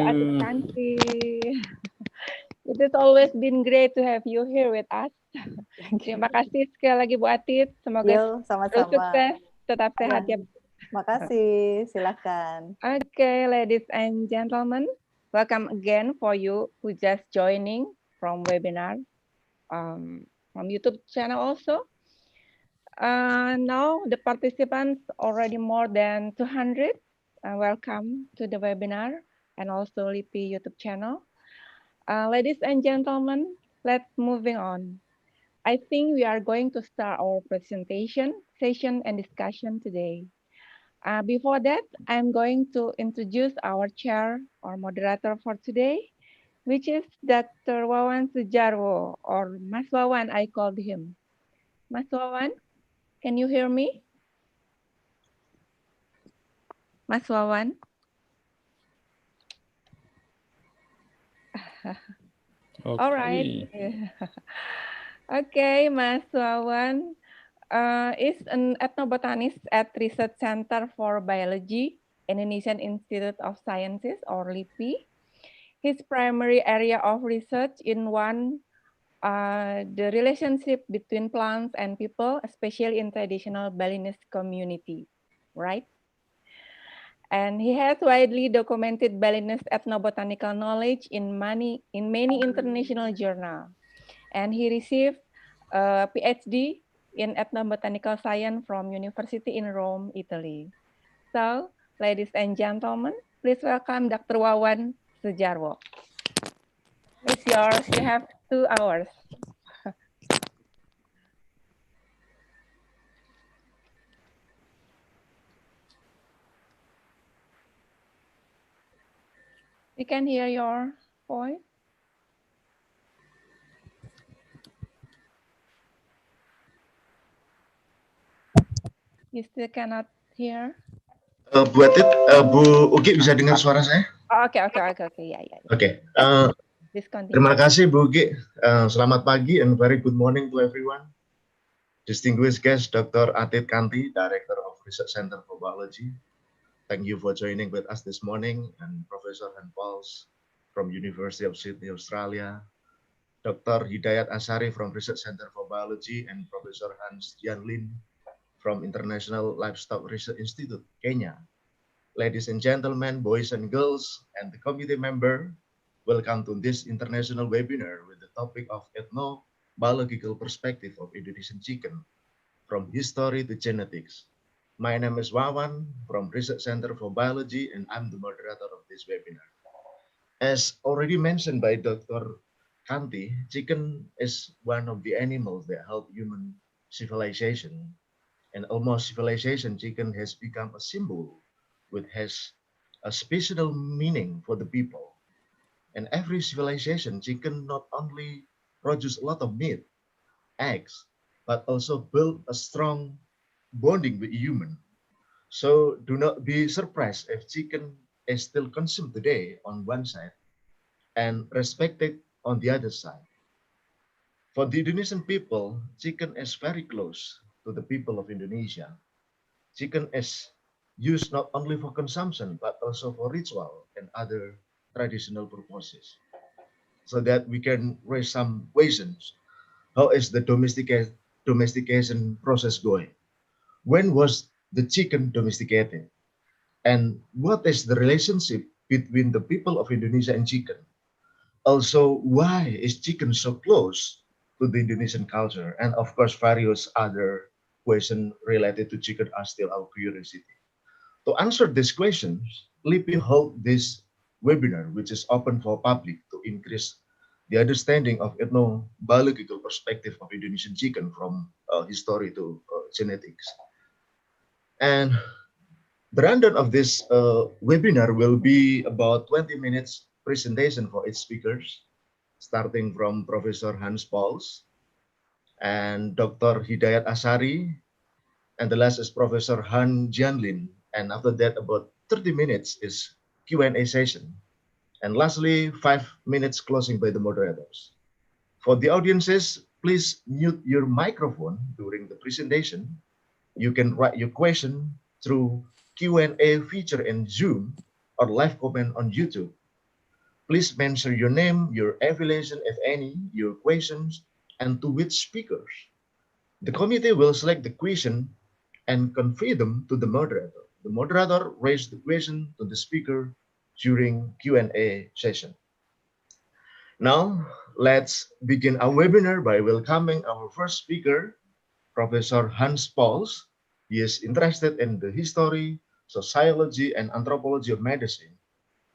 Atit Kanti. It has always been great to have you here with us. Terima kasih sekali lagi Bu Atit. Semoga terus Sama-sama. sukses, tetap sehat ya. Makasih, silakan. Okay, ladies and gentlemen, welcome again for you who just joining from webinar, from YouTube channel also. Now the participants already more than 200. Welcome to the webinar and also LIPI YouTube channel. Ladies and gentlemen, let's moving on. I think we are going to start our presentation session and discussion today. Before that, I'm going to introduce our chair or moderator for today, which is Dr. Wawan Sujarwo, or Mas Wawan, I called him. Mas Wawan, can you hear me? Mas Wawan? Okay. All right. Okay, Mas Wawan is an ethnobotanist at Research Center for Biology, Indonesian Institute of Sciences, or LIPI. His primary area of research in the relationship between plants and people, especially in traditional Balinese community, right? And he has widely documented Balinese ethnobotanical knowledge in many international journals. And he received a PhD in ethnobotanical science from University in Rome, Italy. So, ladies and gentlemen, please welcome Dr. Wawan Sujarwo. It's yours. You have 2 hours. We can hear your voice. You still cannot hear? Bu Atit, Bu Ugi bisa dengar suara saya? Oke, ya. Oke. Terima kasih Bu Ugi. Selamat pagi and very good morning to everyone. Distinguished guest Dr. Atit Kanti, Director of Research Center for Biology. Thank you for joining with us this morning, and Professor Han Pauls from University of Sydney, Australia, Dr. Hidayat Asari from Research Center for Biology, and Professor Hans Jianlin from International Livestock Research Institute, Kenya. Ladies and gentlemen, boys and girls, and the committee member, welcome to this international webinar with the topic of ethnobiological perspective of Indonesian chicken, from history to genetics. My name is Wawan from Research Center for Biology, and I'm the moderator of this webinar. As already mentioned by Dr. Kanti, chicken is one of the animals that help human civilization. And almost civilization, chicken has become a symbol which has a special meaning for the people. And every civilization, chicken not only produce a lot of meat, eggs, but also build a strong bonding with human. So do not be surprised if chicken is still consumed today on one side and respected on the other side. For the Indonesian people, chicken is very close to the people of Indonesia. Chicken is used not only for consumption, but also for ritual and other traditional purposes. So that we can raise some questions. How is the domestication process going? When was the chicken domesticated? And what is the relationship between the people of Indonesia and chicken? Also, why is chicken so close to the Indonesian culture? And of course, various other questions related to chicken are still our curiosity. To answer these questions, LIPI hold this webinar, which is open for public to increase the understanding of ethnobiological perspective of Indonesian chicken from history to genetics. And the rundown of this webinar will be about 20 minutes presentation for each speakers, starting from Professor Hans Pauls and Dr. Hidayat Asari, and the last is Professor Han Jianlin. And after that, about 30 minutes is Q&A session. And lastly, 5 minutes closing by the moderators. For the audiences, please mute your microphone during the presentation. You can write your question through Q&A feature in Zoom or live comment on YouTube. Please mention your name, your affiliation, if any, your questions, and to which speakers. The committee will select the question and convey them to the moderator. The moderator raised the question to the speaker during Q&A session. Now, let's begin our webinar by welcoming our first speaker, Professor Hans Pauls. He is interested in the history, sociology, and anthropology of medicine.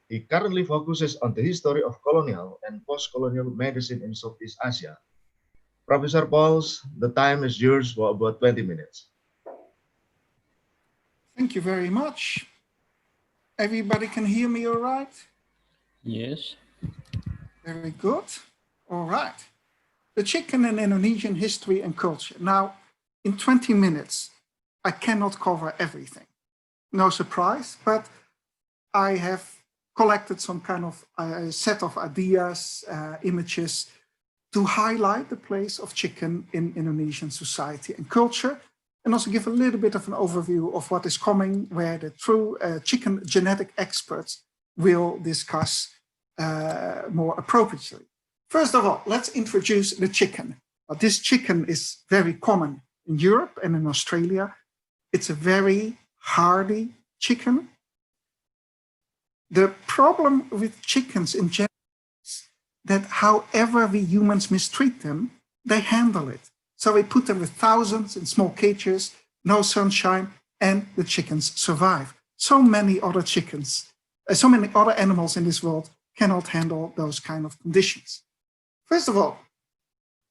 He currently focuses on the history of colonial and post-colonial medicine in Southeast Asia. Professor Pauls, the time is yours for about 20 minutes. Thank you very much. Everybody can hear me all right? Yes. Very good. All right. The chicken in Indonesian history and culture. Now, in 20 minutes, I cannot cover everything. No surprise, but I have collected some kind of set of ideas, images to highlight the place of chicken in Indonesian society and culture, and also give a little bit of an overview of what is coming, where the true chicken genetic experts will discuss more appropriately. First of all, let's introduce the chicken. This chicken is very common in Europe and in Australia. It's a very hardy chicken. The problem with chickens in general is that however we humans mistreat them, they handle it. So we put them with thousands in small cages, no sunshine, and the chickens survive. So many other chickens, so many other animals in this world cannot handle those kind of conditions. First of all,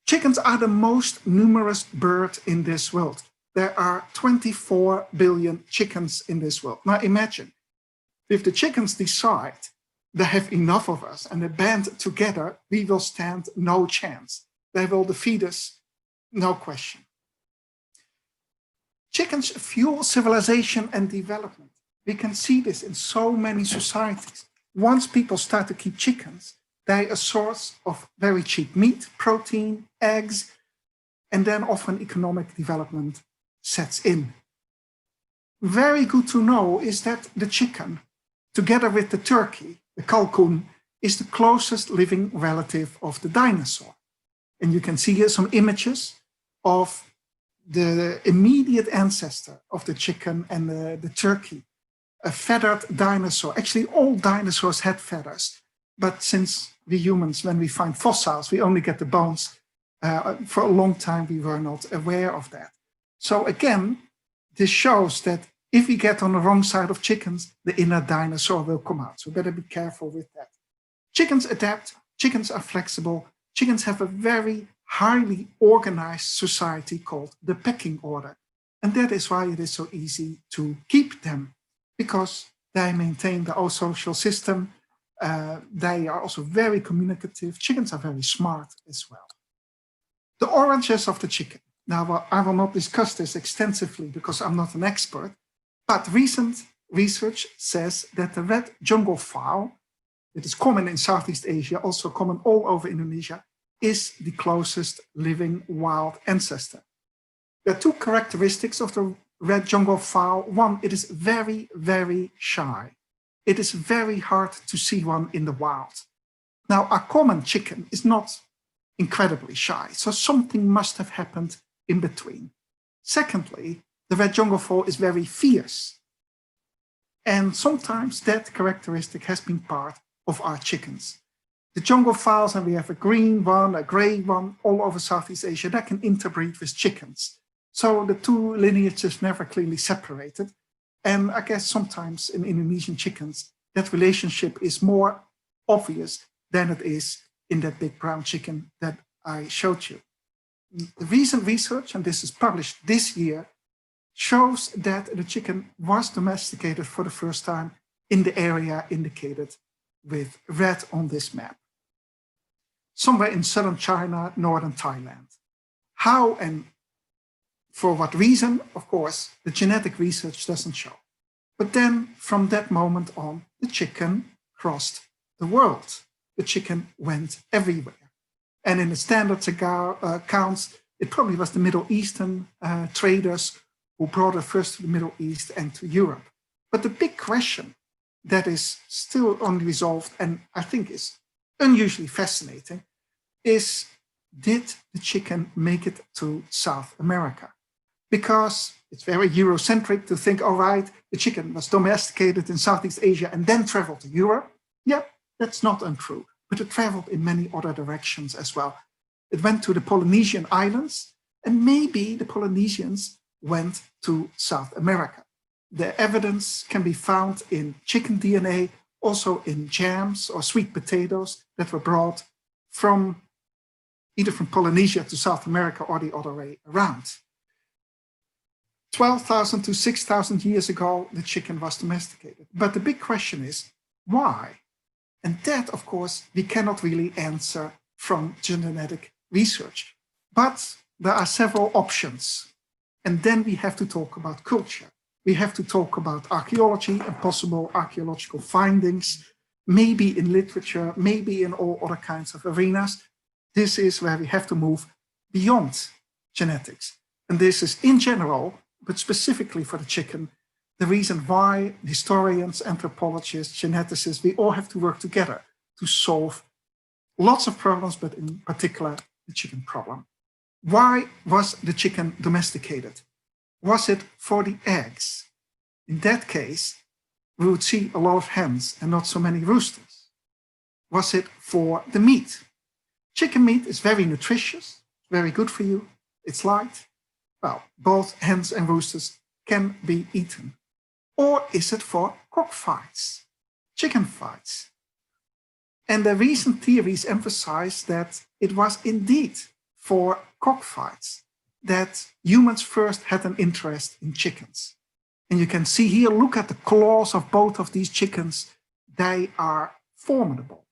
chickens are the most numerous bird in this world. There are 24 billion chickens in this world. Now imagine, if the chickens decide they have enough of us and they band together, we will stand no chance. They will defeat us, no question. Chickens fuel civilization and development. We can see this in so many societies. Once people start to keep chickens, they're a source of very cheap meat, protein, eggs, and then often economic development sets in. Very good to know is that the chicken, together with the turkey, the kalkoen, is the closest living relative of the dinosaur. And you can see here some images of the immediate ancestor of the chicken and the turkey, a feathered dinosaur. Actually, all dinosaurs had feathers, but since we humans, when we find fossils, we only get the bones. For a long time, we were not aware of that. So again, this shows that if we get on the wrong side of chickens, the inner dinosaur will come out. So better be careful with that. Chickens adapt, chickens are flexible, chickens have a very highly organized society called the pecking order. And that is why it is so easy to keep them, because they maintain the whole social system. They are also very communicative. Chickens are very smart as well. The oranges of the chicken. Now, I will not discuss this extensively because I'm not an expert, but recent research says that the red jungle-fowl, that is common in Southeast Asia, also common all over Indonesia, is the closest living wild ancestor. There are two characteristics of the red jungle-fowl. One, it is very, very shy. It is very hard to see one in the wild. Now, our common chicken is not incredibly shy, so something must have happened in between. Secondly, the red jungle-fowl is very fierce. And sometimes that characteristic has been part of our chickens. The jungle-fowls, and we have a green one, a gray one, all over Southeast Asia, that can interbreed with chickens. So the two lineages never clearly separated. And I guess sometimes in Indonesian chickens, that relationship is more obvious than it is in that big brown chicken that I showed you. The recent research, and this is published this year, shows that the chicken was domesticated for the first time in the area indicated with red on this map. Somewhere in southern China, northern Thailand. How and for what reason, of course, the genetic research doesn't show. But then from that moment on, the chicken crossed the world. The chicken went everywhere. And in the standard accounts, it probably was the Middle Eastern traders who brought it first to the Middle East and to Europe. But the big question, that is still unresolved and I think is unusually fascinating is, did the chicken make it to South America? Because it's very Eurocentric to think, all right, the chicken was domesticated in Southeast Asia and then traveled to Europe. Yeah, that's not untrue, but it traveled in many other directions as well. It went to the Polynesian islands, and maybe the Polynesians went to South America. The evidence can be found in chicken DNA, also in jams or sweet potatoes that were brought from either from Polynesia to South America or the other way around. 12,000 to 6,000 years ago, the chicken was domesticated. But the big question is, why? And that, of course, we cannot really answer from genetic research. But there are several options. And then we have to talk about culture. We have to talk about archaeology and possible archaeological findings, maybe in literature, maybe in all other kinds of arenas. This is where we have to move beyond genetics. And this is in general, but specifically for the chicken, the reason why historians, anthropologists, geneticists, we all have to work together to solve lots of problems, but in particular, the chicken problem. Why was the chicken domesticated? Was it for the eggs? In that case, we would see a lot of hens and not so many roosters. Was it for the meat? Chicken meat is very nutritious, very good for you. It's light. Well, both hens and roosters can be eaten. Or is it for cockfights, chicken fights? And the recent theories emphasize that it was indeed for cockfights that humans first had an interest in chickens. And you can see here, look at the claws of both of these chickens. They are formidable.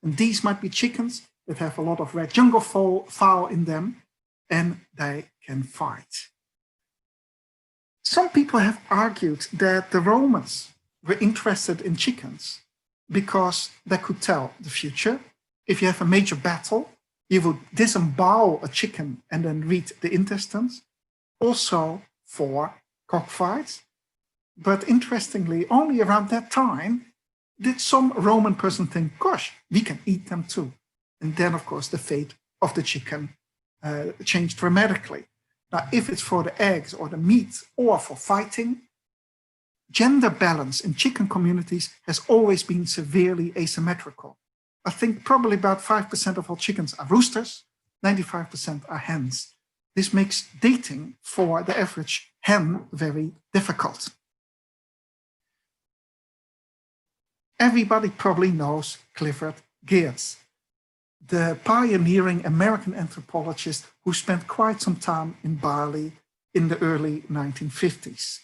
And these might be chickens that have a lot of red jungle-fowl in them, and they can fight. Some people have argued that the Romans were interested in chickens because they could tell the future. If you have a major battle, you would disembowel a chicken and then read the intestines, also for cockfights. But interestingly, only around that time did some Roman person think, gosh, we can eat them too. And then, of course, the fate of the chicken changed dramatically. Now, if it's for the eggs or the meat or for fighting, gender balance in chicken communities has always been severely asymmetrical. I think probably about 5% of all chickens are roosters, 95% are hens. This makes dating for the average hen very difficult. Everybody probably knows Clifford Geertz, the pioneering American anthropologist who spent quite some time in Bali in the early 1950s.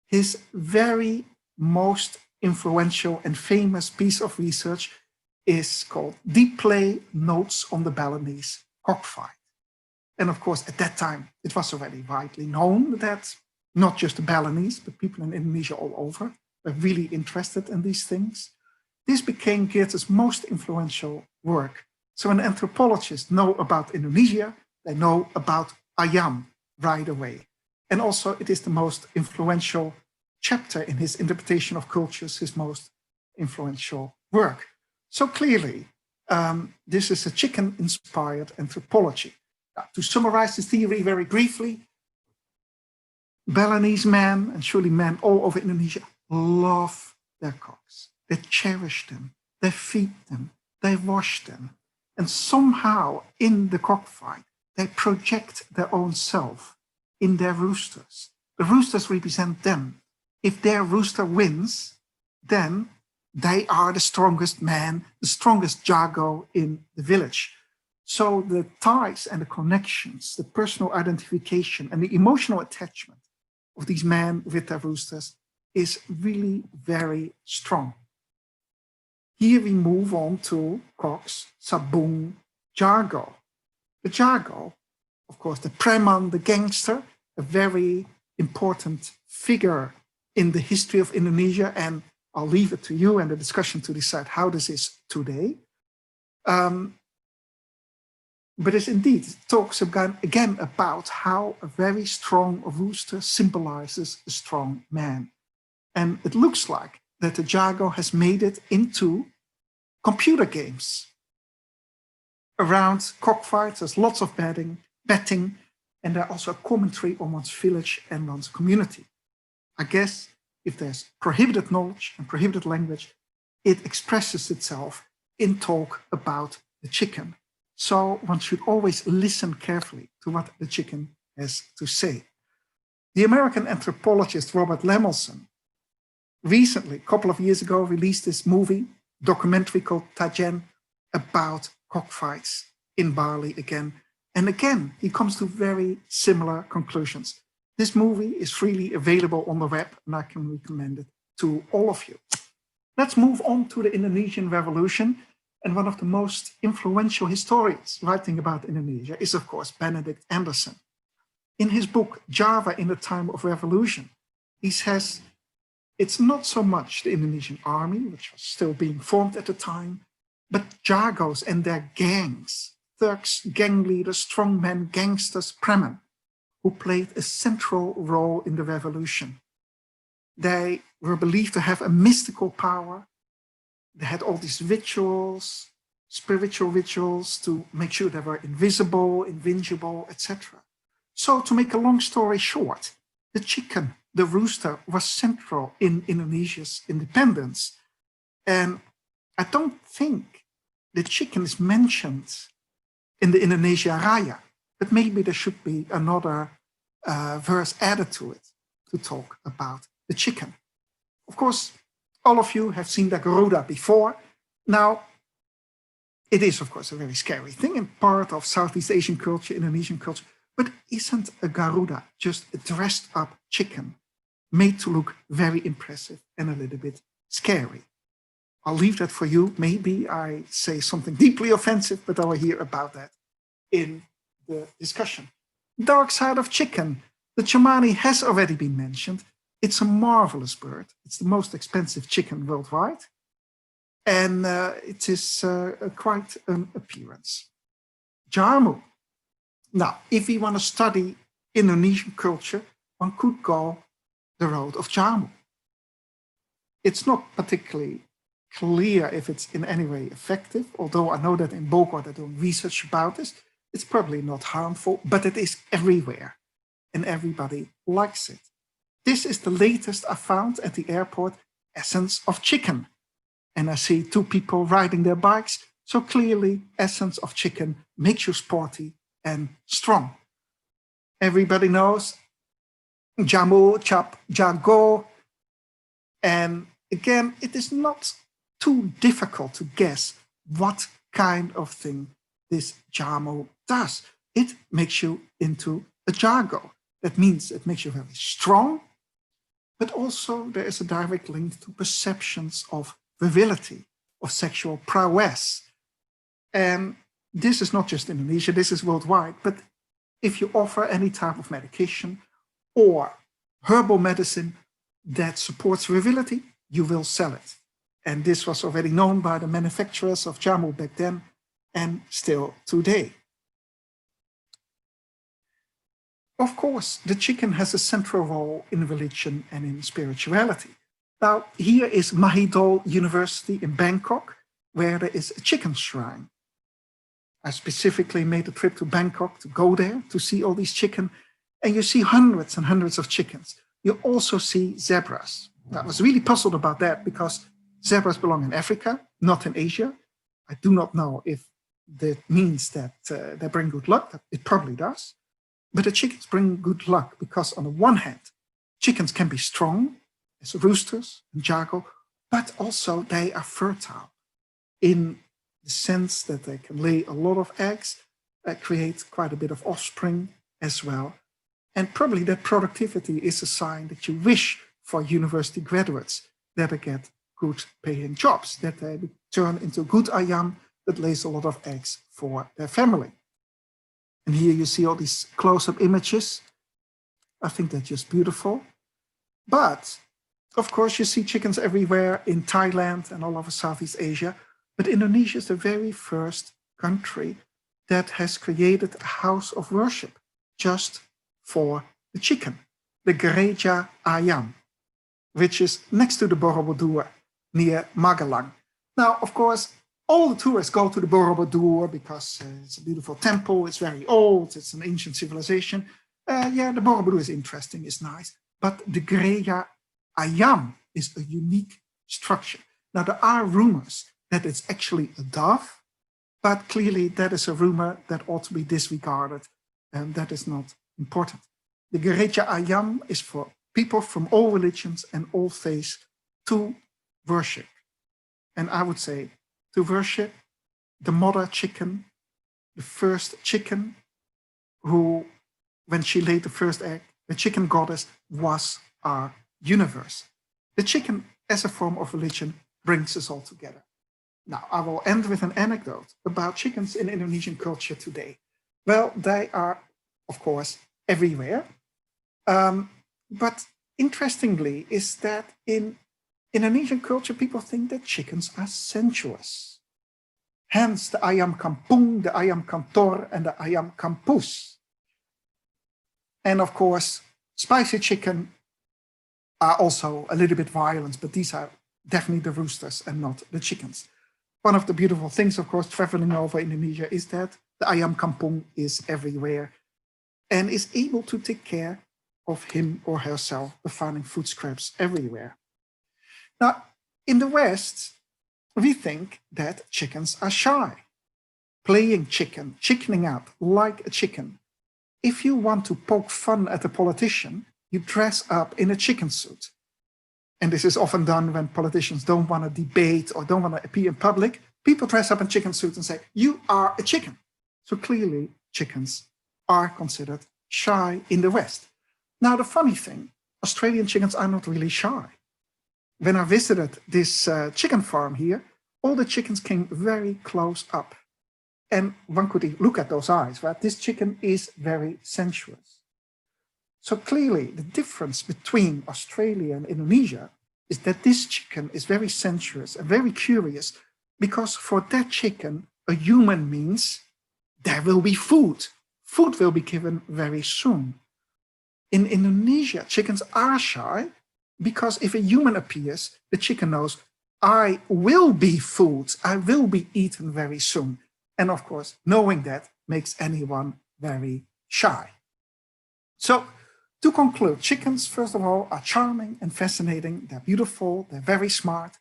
His very most influential and famous piece of research is called Deep Play Notes on the Balinese Cockfight. And of course, at that time, it was already widely known that not just the Balinese, but people in Indonesia all over were really interested in these things. This became Geertz's most influential work. So when anthropologists know about Indonesia, they know about ayam right away. And also it is the most influential chapter in his interpretation of cultures, his most influential work. So clearly, this is a chicken-inspired anthropology. Now, to summarize the theory very briefly, Balinese men, and surely men all over Indonesia, love their cocks. They cherish them, they feed them, they wash them. And somehow in the cockfight, they project their own self in their roosters. The roosters represent them. If their rooster wins, then they are the strongest man, the strongest jago in the village. So the ties and the connections, the personal identification and the emotional attachment of these men with their roosters is really very strong. Here we move on to cocks, sabung, jago. The jago, of course, the preman, the gangster, a very important figure in the history of Indonesia, and I'll leave it to you and the discussion to decide how this is today. But it indeed talks again about how a very strong rooster symbolizes a strong man. And it looks like that the Jago has made it into computer games. Around cockfights, there's lots of betting, and there's also a commentary on one's village and one's community. I guess if there's prohibited knowledge and prohibited language, it expresses itself in talk about the chicken. So one should always listen carefully to what the chicken has to say. The American anthropologist Robert Lemelson recently, a couple of years ago, released this documentary called Tajen, about cockfights in Bali again. And again, he comes to very similar conclusions. This movie is freely available on the web, and I can recommend it to all of you. Let's move on to the Indonesian Revolution. And one of the most influential historians writing about Indonesia is, of course, Benedict Anderson. In his book, Java in the Time of Revolution, he says, it's not so much the Indonesian army, which was still being formed at the time, but Jagos and their gangs, thugs, gang leaders, strongmen, gangsters, premen, who played a central role in the revolution. They were believed to have a mystical power. They had all these rituals, spiritual rituals to make sure they were invisible, invincible, etc. So to make a long story short, the chicken, the rooster, was central in Indonesia's independence. And I don't think the chicken is mentioned in the Indonesia Raya, but maybe there should be another verse added to it to talk about the chicken. Of course, all of you have seen the Garuda before. Now, it is, of course, a very scary thing and part of Southeast Asian culture, Indonesian culture, but isn't a Garuda just a dressed up chicken made to look very impressive and a little bit scary? I'll leave that for you. Maybe I say something deeply offensive, but I will hear about that in the discussion. Dark side of chicken. The Chamani has already been mentioned. It's a marvelous bird. It's the most expensive chicken worldwide. And it is quite an appearance. Jamu. Now, if we want to study Indonesian culture, one could go the road of Jamu. It's not particularly clear if it's in any way effective, although I know that in Bogor they're doing research about this. It's probably not harmful, but it is everywhere and everybody likes it. This is the latest I found at the airport, essence of chicken. And I see two people riding their bikes. So clearly, essence of chicken makes you sporty and strong. Everybody knows jamu, chap, jago. And again, it is not too difficult to guess what kind of thing this jamu does. It makes you into a jago. That means it makes you very strong, but also there is a direct link to perceptions of virility, of sexual prowess. And this is not just Indonesia, this is worldwide, but if you offer any type of medication or herbal medicine that supports virility, you will sell it. And this was already known by the manufacturers of jamu back then and still today. Of course, the chicken has a central role in religion and in spirituality. Now, here is Mahidol University in Bangkok, where there is a chicken shrine. I specifically made a trip to Bangkok to go there to see all these chicken, and you see hundreds and hundreds of chickens. You also see zebras. I was really puzzled about that because zebras belong in Africa, not in Asia. I do not know if that means that they bring good luck. It probably does. But the chickens bring good luck because on the one hand, chickens can be strong as roosters and jago, but also they are fertile in the sense that they can lay a lot of eggs, create quite a bit of offspring as well. And probably that productivity is a sign that you wish for university graduates that they get good paying jobs, that they turn into good ayam that lays a lot of eggs for their family. And here you see all these close-up images. I think they're just beautiful. But, of course, you see chickens everywhere in Thailand and all over Southeast Asia. But Indonesia is the very first country that has created a house of worship just for the chicken, the Gereja Ayam. which is next to the Borobudur near Magelang. Now, of course, all the tourists go to the Borobudur because it's a beautiful temple, it's very old, it's an ancient civilization. Yeah, the Borobudur is interesting, it's nice, but the Greya Ayam is a unique structure. Now, there are rumors that it's actually a dove, but clearly that is a rumor that ought to be disregarded, and that is not important. The Gereja Ayam is for people from all religions and all faiths to worship. And I would say to worship the mother chicken, the first chicken who, when she laid the first egg, the chicken goddess was our universe. The chicken as a form of religion brings us all together. Now, I will end with an anecdote about chickens in Indonesian culture today. Well, they are, of course, everywhere. But interestingly is that in Indonesian culture, people think that chickens are sensuous. Hence the ayam kampung, the ayam kantor, and the ayam kampus. And of course, spicy chicken are also a little bit violent, but these are definitely the roosters and not the chickens. One of the beautiful things, of course, traveling over Indonesia is that the ayam kampung is everywhere and is able to take care of him or herself by finding food scraps everywhere. Now, in the West, we think that chickens are shy, playing chicken, chickening out like a chicken. If you want to poke fun at a politician, you dress up in a chicken suit. And this is often done when politicians don't want to debate or don't want to appear in public. People dress up in chicken suits and say, you are a chicken. So clearly, chickens are considered shy in the West. Now, the funny thing, Australian chickens are not really shy. When I visited this chicken farm here, all the chickens came very close up. And one could look at those eyes, right? This chicken is very sensuous. So clearly, the difference between Australia and Indonesia is that this chicken is very sensuous and very curious, because for that chicken, a human means there will be food. Food will be given very soon. In Indonesia, chickens are shy because if a human appears, the chicken knows, I will be food, I will be eaten very soon. And of course, knowing that makes anyone very shy. So, to conclude, chickens, first of all, are charming and fascinating. They're beautiful, they're very smart.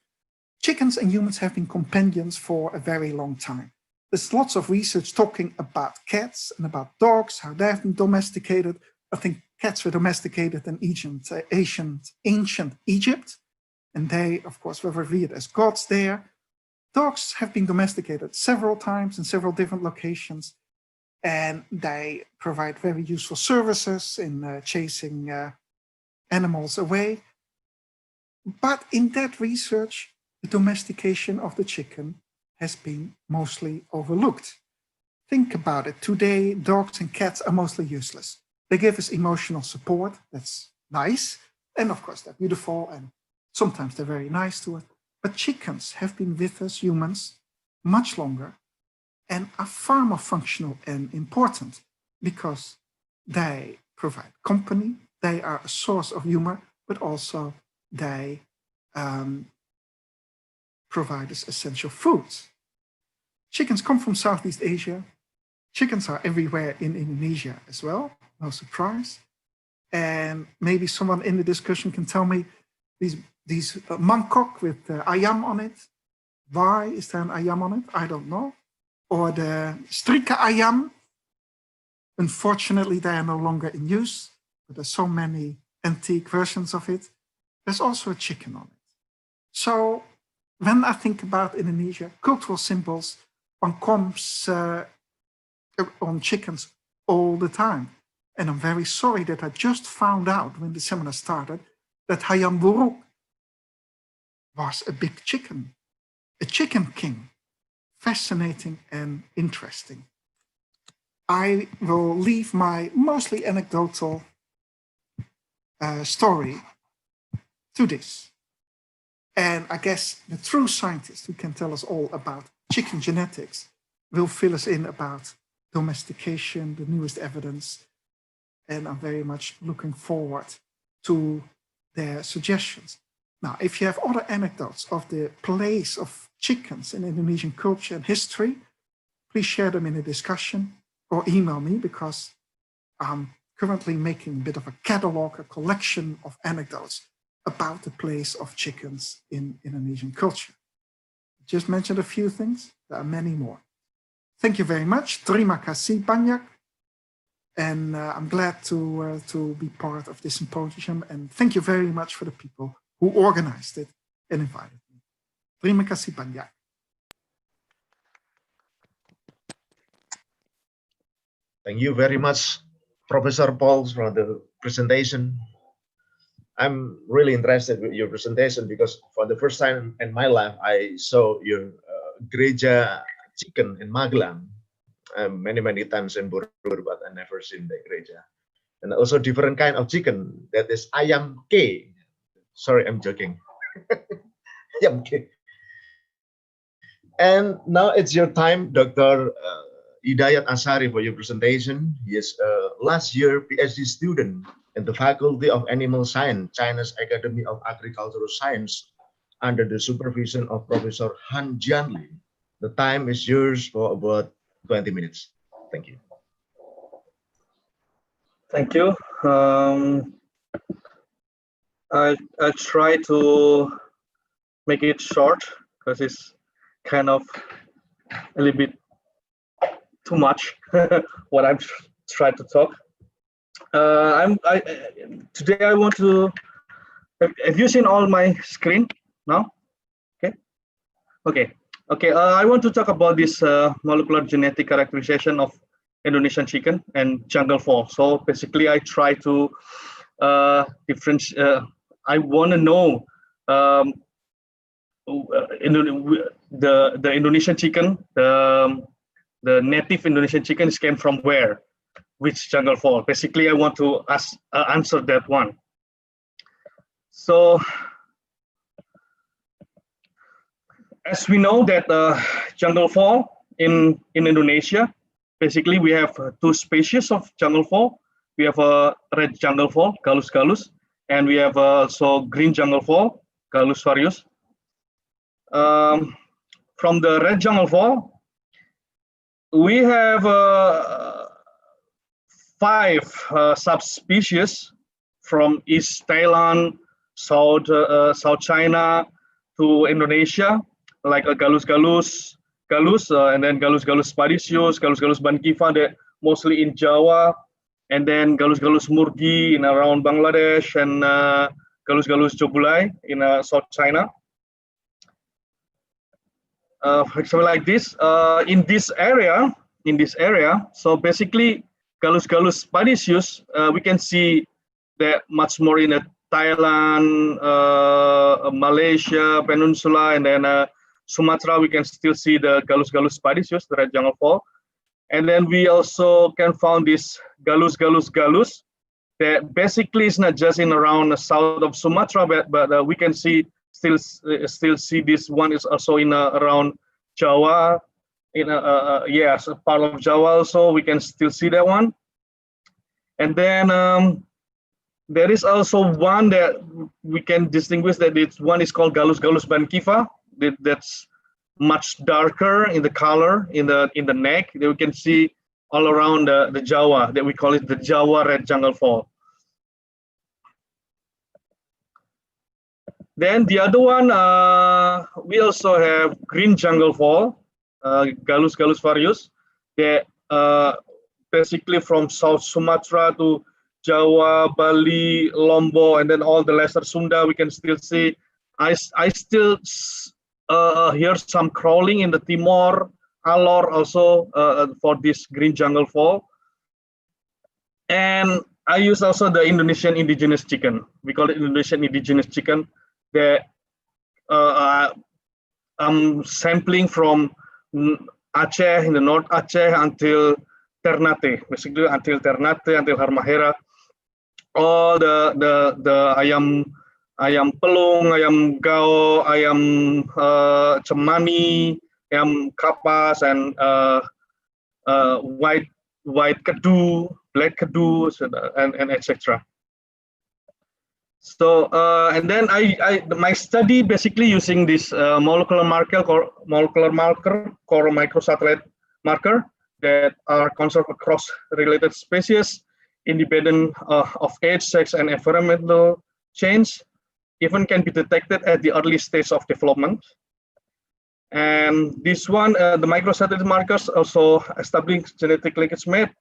Chickens and humans have been companions for a very long time. There's lots of research talking about cats and about dogs, how they've been domesticated. I think cats were domesticated in ancient Egypt, and they, of course, were revered as gods there. Dogs have been domesticated several times in several different locations, and they provide very useful services in chasing animals away. But in that research, the domestication of the chicken has been mostly overlooked. Think about it. Today, dogs and cats are mostly useless. They give us emotional support. That's nice. And of course, they're beautiful, and sometimes they're very nice to us. But chickens have been with us humans much longer and are far more functional and important because they provide company, they are a source of humor, but also they provide us essential foods. Chickens come from Southeast Asia. Chickens are everywhere in Indonesia as well, no surprise. And maybe someone in the discussion can tell me these mangkok with ayam on it. Why is there an ayam on it? I don't know. Or the strika ayam. Unfortunately, they are no longer in use, but there's so many antique versions of it. There's also a chicken on it. So when I think about Indonesia, cultural symbols, one comes on chickens all the time. And I'm very sorry that I just found out when the seminar started that Hayam Wuruk was a big chicken, a chicken king. Fascinating and interesting. I will leave my mostly anecdotal story to this. And I guess the true scientist who can tell us all about chicken genetics will fill us in about domestication, the newest evidence, and I'm very much looking forward to their suggestions. Now, if you have other anecdotes of the place of chickens in Indonesian culture and history, please share them in a discussion or email me, because I'm currently making a bit of a catalog, a collection of anecdotes about the place of chickens in Indonesian culture. Just mentioned a few things, there are many more. Thank you very much. Terima kasih banyak. And I'm glad to be part of this symposium. And thank you very much for the people who organized it and invited me. Terima kasih banyak. Thank you very much, Professor Paul, for the presentation. I'm really interested with your presentation because for the first time in my life, I saw your gereja chicken in Magelang many times in Borobudur, but I never seen the gereja. And also different kind of chicken, that is ayam K. Sorry, I'm joking. Ayam K. And now it's your time, Dr. Hidayat Asari, for your presentation. He is a last year PhD student in the Faculty of Animal Science, China's Academy of Agricultural Science, under the supervision of Professor Han Jianli. The time is yours for about 20 minutes. Thank you. Thank you. I try to make it short because it's kind of a little bit too much what I'm trying to talk. Today I want to. Have you seen all my screen now? Okay. I want to talk about this molecular genetic characterization of Indonesian chicken and jungle-fowl. So basically, I try to differentiate. I want to know the Indonesian chicken, the native Indonesian chickens came from where, which jungle-fowl. Basically, I want to answer that one. So, as we know that jungle-fowl in Indonesia, basically we have two species of jungle-fowl. We have a red jungle-fowl, Gallus gallus, and we have also green jungle-fowl, Gallus varius. From the red jungle-fowl, we have 5 subspecies from East Thailand, South China to Indonesia, like a Gallus gallus, and then Gallus gallus spadicius, Gallus gallus bankiva, that mostly in Java, and then Gallus gallus murgi in around Bangladesh, and Gallus gallus jobulai in South China. For example, like this, in this area, so basically Gallus gallus spadicius, we can see that much more in Thailand, Malaysia, Peninsula, and then Sumatra. We can still see the Gallus gallus spadicius, the red jungle-fowl. And then we also can find this Gallus gallus gallus that basically is not just in around the south of Sumatra, but we can see still see this one is also in around Java, in yes, a part of Java also we can still see that one. And then there is also one that we can distinguish, that it's one is called Gallus gallus bankiva. That's much darker in the color, in the neck. That we can see all around the Java, that we call it the Java red jungle-fowl. Then the other one, we also have green jungle-fowl, Gallus gallus varius. They basically from South Sumatra to Java, Bali, Lombok, and then all the Lesser Sunda. We can still see. I still hear some crawling in the Timor, Alor also for this green jungle-fowl. And I use also the Indonesian indigenous chicken. We call it Indonesian indigenous chicken. That I'm sampling from Aceh, in the North Aceh, until Ternate, basically until Ternate, until Halmahera. All the ayam pelung, ayam gao, ayam cemani, ayam kapas, and white kedu, black kedu, and etc. So and then my study basically using this molecular marker called microsatellite marker that are conserved across related species, independent of age, sex, and environmental change, even can be detected at the early stage of development. And this one, the microsatellite markers also establish genetic linkage map.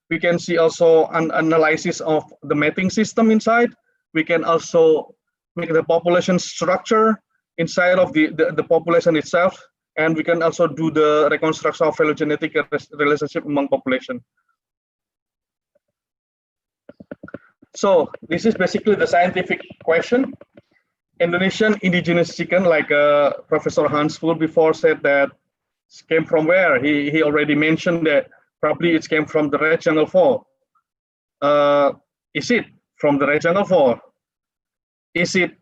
We can see also an analysis of the mating system inside. We can also make the population structure inside of the population itself. And we can also do the reconstruction of phylogenetic relationship among population. So this is basically the scientific question. Indonesian indigenous chicken, like Professor Hans Poel before said that came from where? He already mentioned that probably it came from the red jungle-fowl. Is it from the red jungle-fowl? Is it,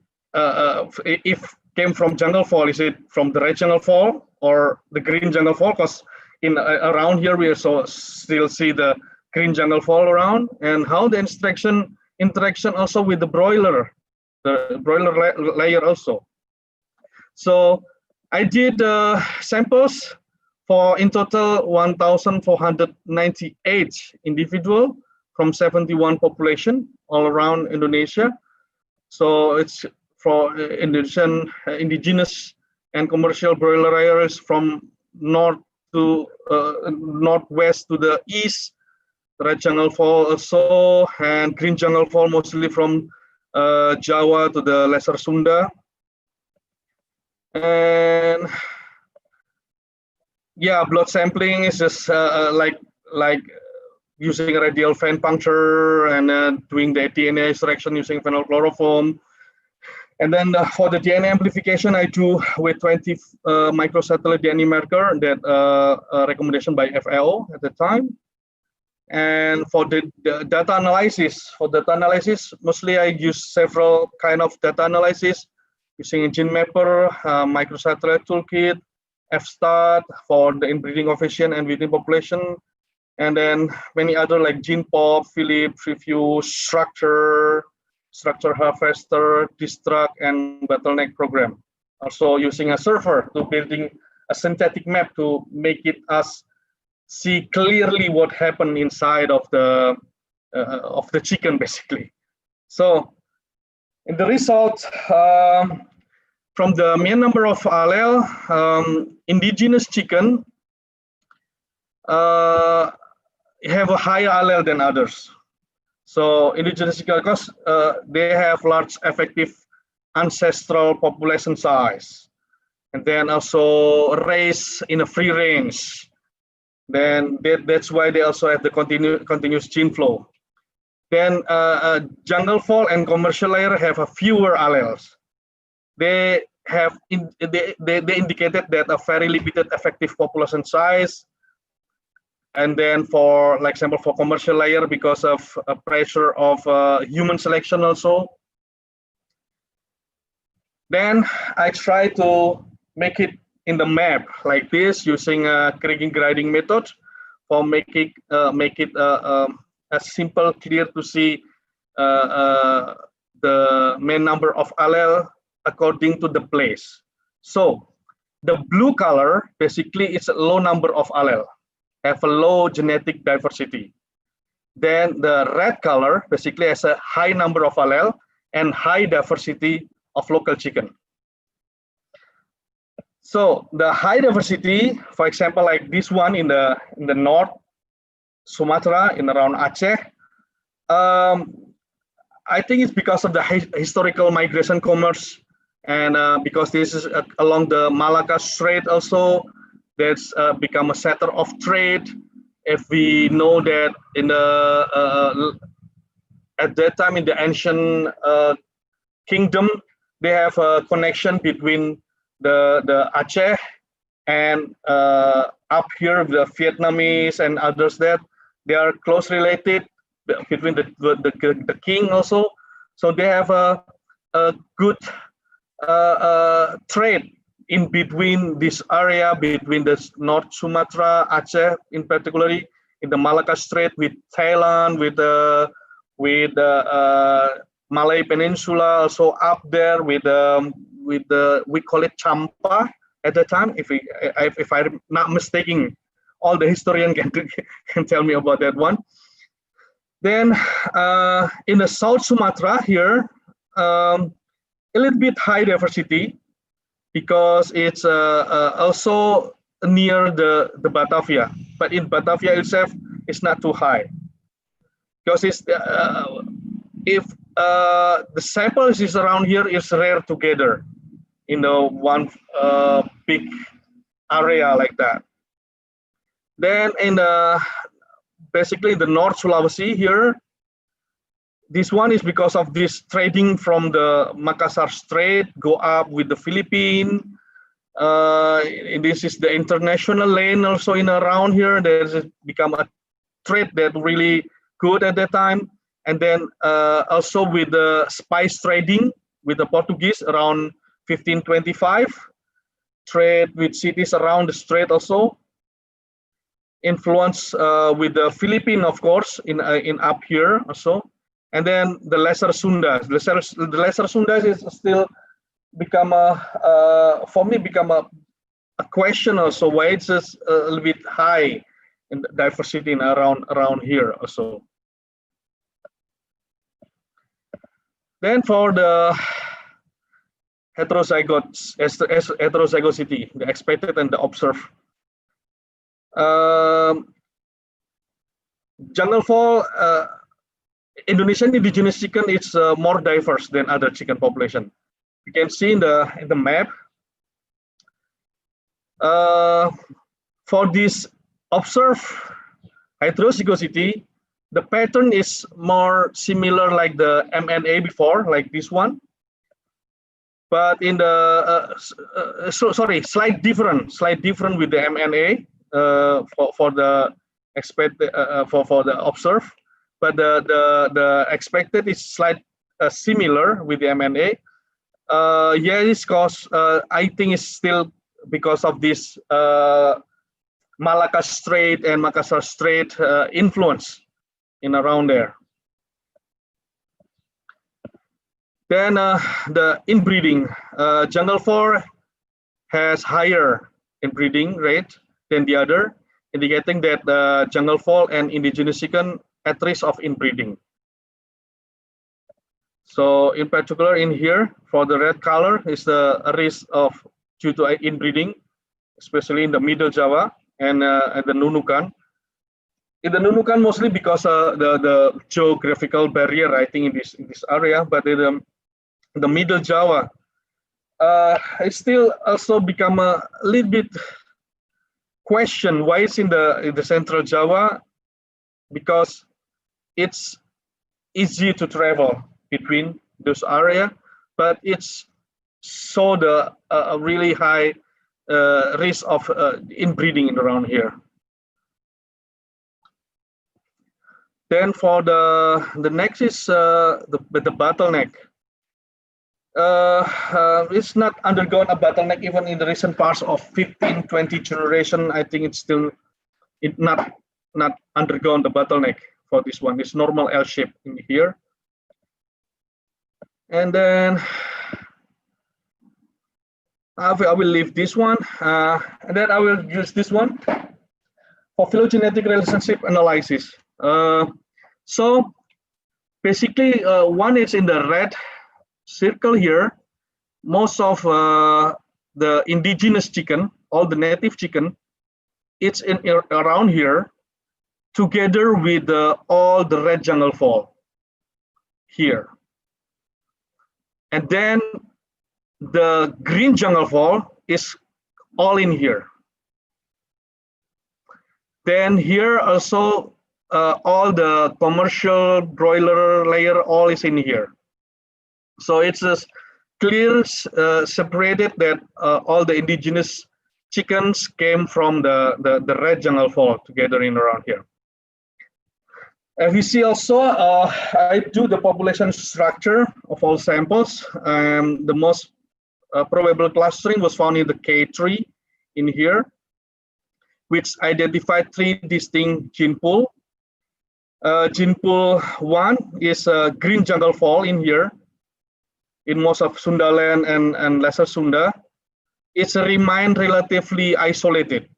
if came from jungle-fowl, is it from the red jungle-fowl or the green jungle-fowl? Because in around here we also still see the green jungle-fowl around, and how the interaction also with the broiler layer also. So I did samples for in total 1,498 individual from 71 population all around Indonesia. So it's for indigenous and commercial broiler layers from north to northwest to the east, red jungle-fowl also, and green jungle-fowl mostly from Jawa to the Lesser Sunda. And yeah, blood sampling is just like using a radial vein puncture and doing the DNA extraction using phenylchloroform. And then for the DNA amplification, I do with 20 microsatellite DNA marker that recommendation by FAO at the time. And for the data analysis, mostly I use several kind of data analysis using a gene mapper, microsatellite toolkit, FSTAT for the inbreeding coefficient and within population, and then many other like GenePop, Philips, Review, Structure Harvester, Distruct, and Bottleneck program. Also using a server to building a synthetic map to make it us see clearly what happened inside of the chicken, basically. So in the result, from the main number of allele, indigenous chicken have a higher allele than others. So indigenous chicken, because they have large effective ancestral population size, and then also race in a free range. Then that's why they also have the continuous gene flow. Then jungle-fowl and commercial layer have a fewer alleles. They have they indicated that a very limited effective population size. And then for like example for commercial layer, because of pressure of human selection also. Then I try to make it in the map like this using a Kriging grading method for make it as simple, clear to see the main number of allele according to the place. So the blue color basically is a low number of allele, have a low genetic diversity. Then the red color basically has a high number of allele and high diversity of local chicken. So the high diversity, for example, like this one in the north Sumatra, in around Aceh, I think it's because of the historical migration commerce, and because this is along the Malacca Strait also, that's become a center of trade. If we know that in the at that time in the ancient kingdom, they have a connection between the Aceh and up here the Vietnamese and others, that they are close related between the king also. So they have a good trade in between this area, between the North Sumatra, Aceh in particularly, in the Malacca Strait with Thailand, with Malay Peninsula, also up there with the we call it Champa at the time. If I'm not mistaken, all the historian can tell me about that one. Then in the South Sumatra here, a little bit high diversity because it's also near the Batavia, but in Batavia itself, it's not too high because it's if the samples is around here is rare together in the one big area like that. Then in the basically the North Sulawesi here, this one is because of this trading from the Makassar Strait go up with the Philippines. This is the international lane also in around here. There's become a trade that really good at that time. And then also with the spice trading with the Portuguese around 1525, trade with cities around the strait also. Influence with the Philippines, of course, in up here also. And then the Lesser Sundas. The Lesser Sundas is still become for me become a question also why it's just a little bit high in the diversity in around here also. Then for the heterozygosity, the expected and the observed. Jungle-fowl, Indonesian indigenous chicken is more diverse than other chicken population. You can see in the map. For this observed heterozygosity, the pattern is more similar like the MNA before, like this one. But in the slight different with the MNA for the expected for the observed, but the expected is slight similar with the MNA. Yeah, it's because I think it's still because of this Malacca Strait and Makassar Strait influence in around there. Then the inbreeding, jungle-fowl has higher inbreeding rate than the other, indicating that the jungle-fowl and indigenous chicken at risk of inbreeding. So in particular in here, for the red color is the risk of due to inbreeding, especially in the Middle Java and the Nunukan. In the Nunukan mostly because the geographical barrier, I think, in this area, but in the Middle Java, it still also become a little bit question why it's in the Central Java, because it's easy to travel between those area, but it's so the really high risk of inbreeding around here. Then for the next is the bottleneck. It's not undergone a bottleneck even in the recent past of 15, 20 generation. I think it's still not undergone the bottleneck for this one. It's normal L shape in here. And then I will leave this one, and then I will use this one for phylogenetic relationship analysis. So basically, one is in the red circle here. Most of the indigenous chicken, all the native chicken, it's in around here, together with all the red jungle-fowl here. And then the green jungle-fowl is all in here. Then here also all the commercial broiler layer all is in here. So it's just clear separated that all the indigenous chickens came from the red jungle-fowl together in around here. As we see also, I do the population structure of all samples. The most probable clustering was found in the K3 in here, which identified 3 distinct gene pool. Gene pool 1 is green jungle-fowl in here, in most of Sundaland and Lesser Sunda. It's remain relatively isolated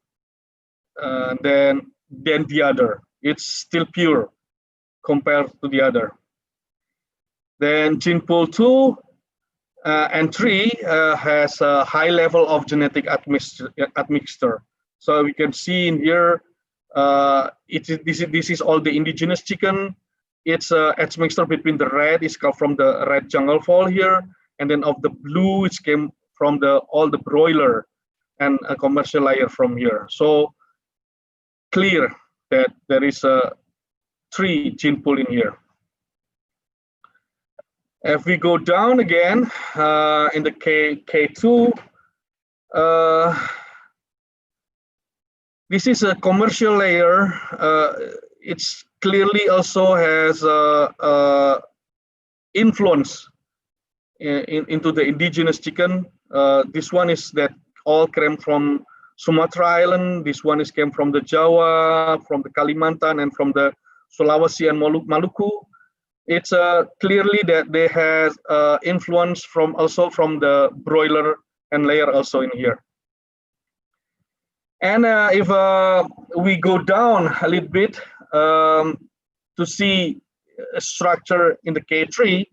than the other. It's still pure compared to the other. Then gene pool 2 and 3 has a high level of genetic admixture. So we can see in here, this is all the indigenous chicken. It's admixture between the red, is come from the red jungle-fowl here, and then of the blue, which came from all the broiler and a commercial layer from here. So clear that there is a 3 gene pool in here. If we go down again in the K2, this is a commercial layer. It's clearly also has influence into the indigenous chicken. This one is that all came from Sumatra Island. This one is came from the Jawa, from the Kalimantan, and from the Sulawesi and Maluku. It's clearly that they have influence also from the broiler and layer also in here. And if we go down a little bit to see a structure in the K3,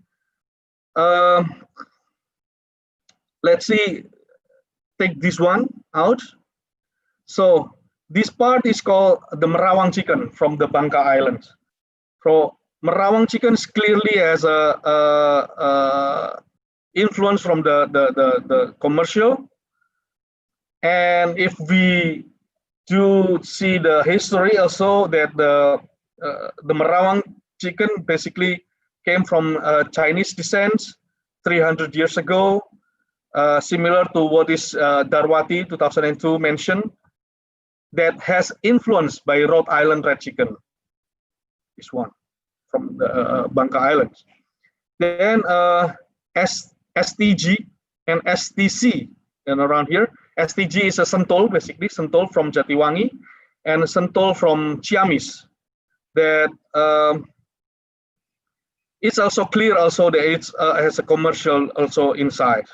let's see, take this one out. So this part is called the Merawang chicken from the Bangka Islands. So Merawang chicken clearly has a influence from the commercial. And if we do see the history also, that the Merawang chicken basically came from Chinese descent 300 years ago, similar to what is Darwati 2002 mentioned, that has influenced by Rhode Island red chicken. This one from the Bangka Islands. Then STG and STC, and around here, STG is a Sentol, basically Sentol from Jatiwangi, and Sentol from Ciamis. That it's also clear also that it has a commercial also inside.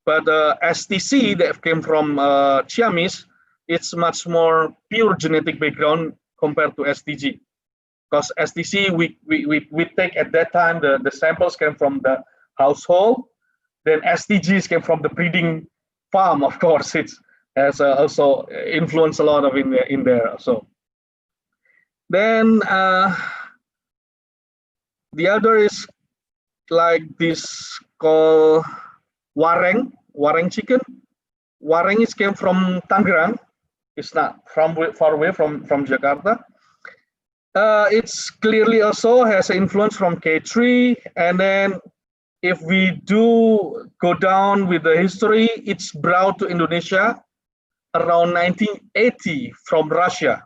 But STC that came from Ciamis, it's much more pure genetic background compared to STG. Because STC, we take at that time, the samples came from the household, then STGs came from the breeding farm, of course. It has also influenced a lot of in there also. Then the other is like this called Wareng chicken. Wareng is came from Tangerang. It's not far away from Jakarta. It's clearly also has an influence from K3, and then if we do go down with the history, it's brought to Indonesia around 1980 from Russia.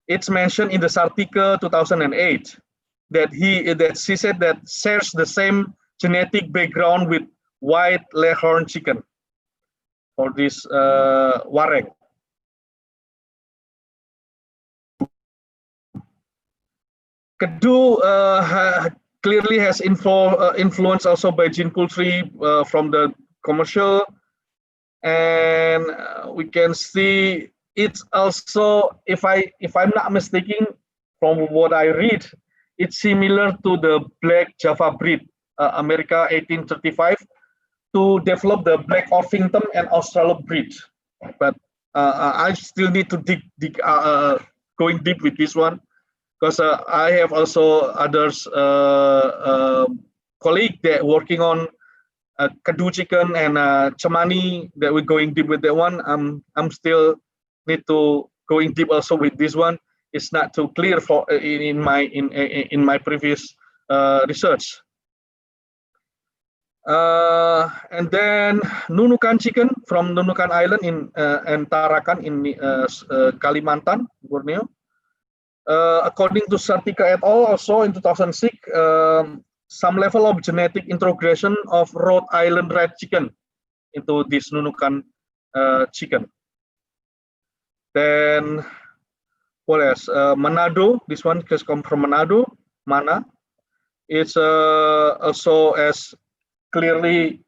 It's mentioned in the Sartika 2008 that she said that shares the same genetic background with white leghorn chicken for this Wareng. Kedu clearly has influence also by gene pool 3 from the commercial, and we can see it's also, if I'm not mistaken, from what I read, it's similar to the black Java breed, America 1835, to develop the black Orpington and Australorp breed. But I still need to dig going deep with this one. Because I have also others colleague that working on Kedu chicken and Chamani, that we're going deep with that one. I'm still need to going deep also with this one. It's not too clear for in my previous research. And then Nunukan chicken from Nunukan Island and Tarakan in Kalimantan, Borneo. According to Sartika et al. Also in 2006, some level of genetic integration of Rhode Island red chicken into this Nunukan chicken. Then what else? Manado, this one just come from Manado, Mana. It's also as clearly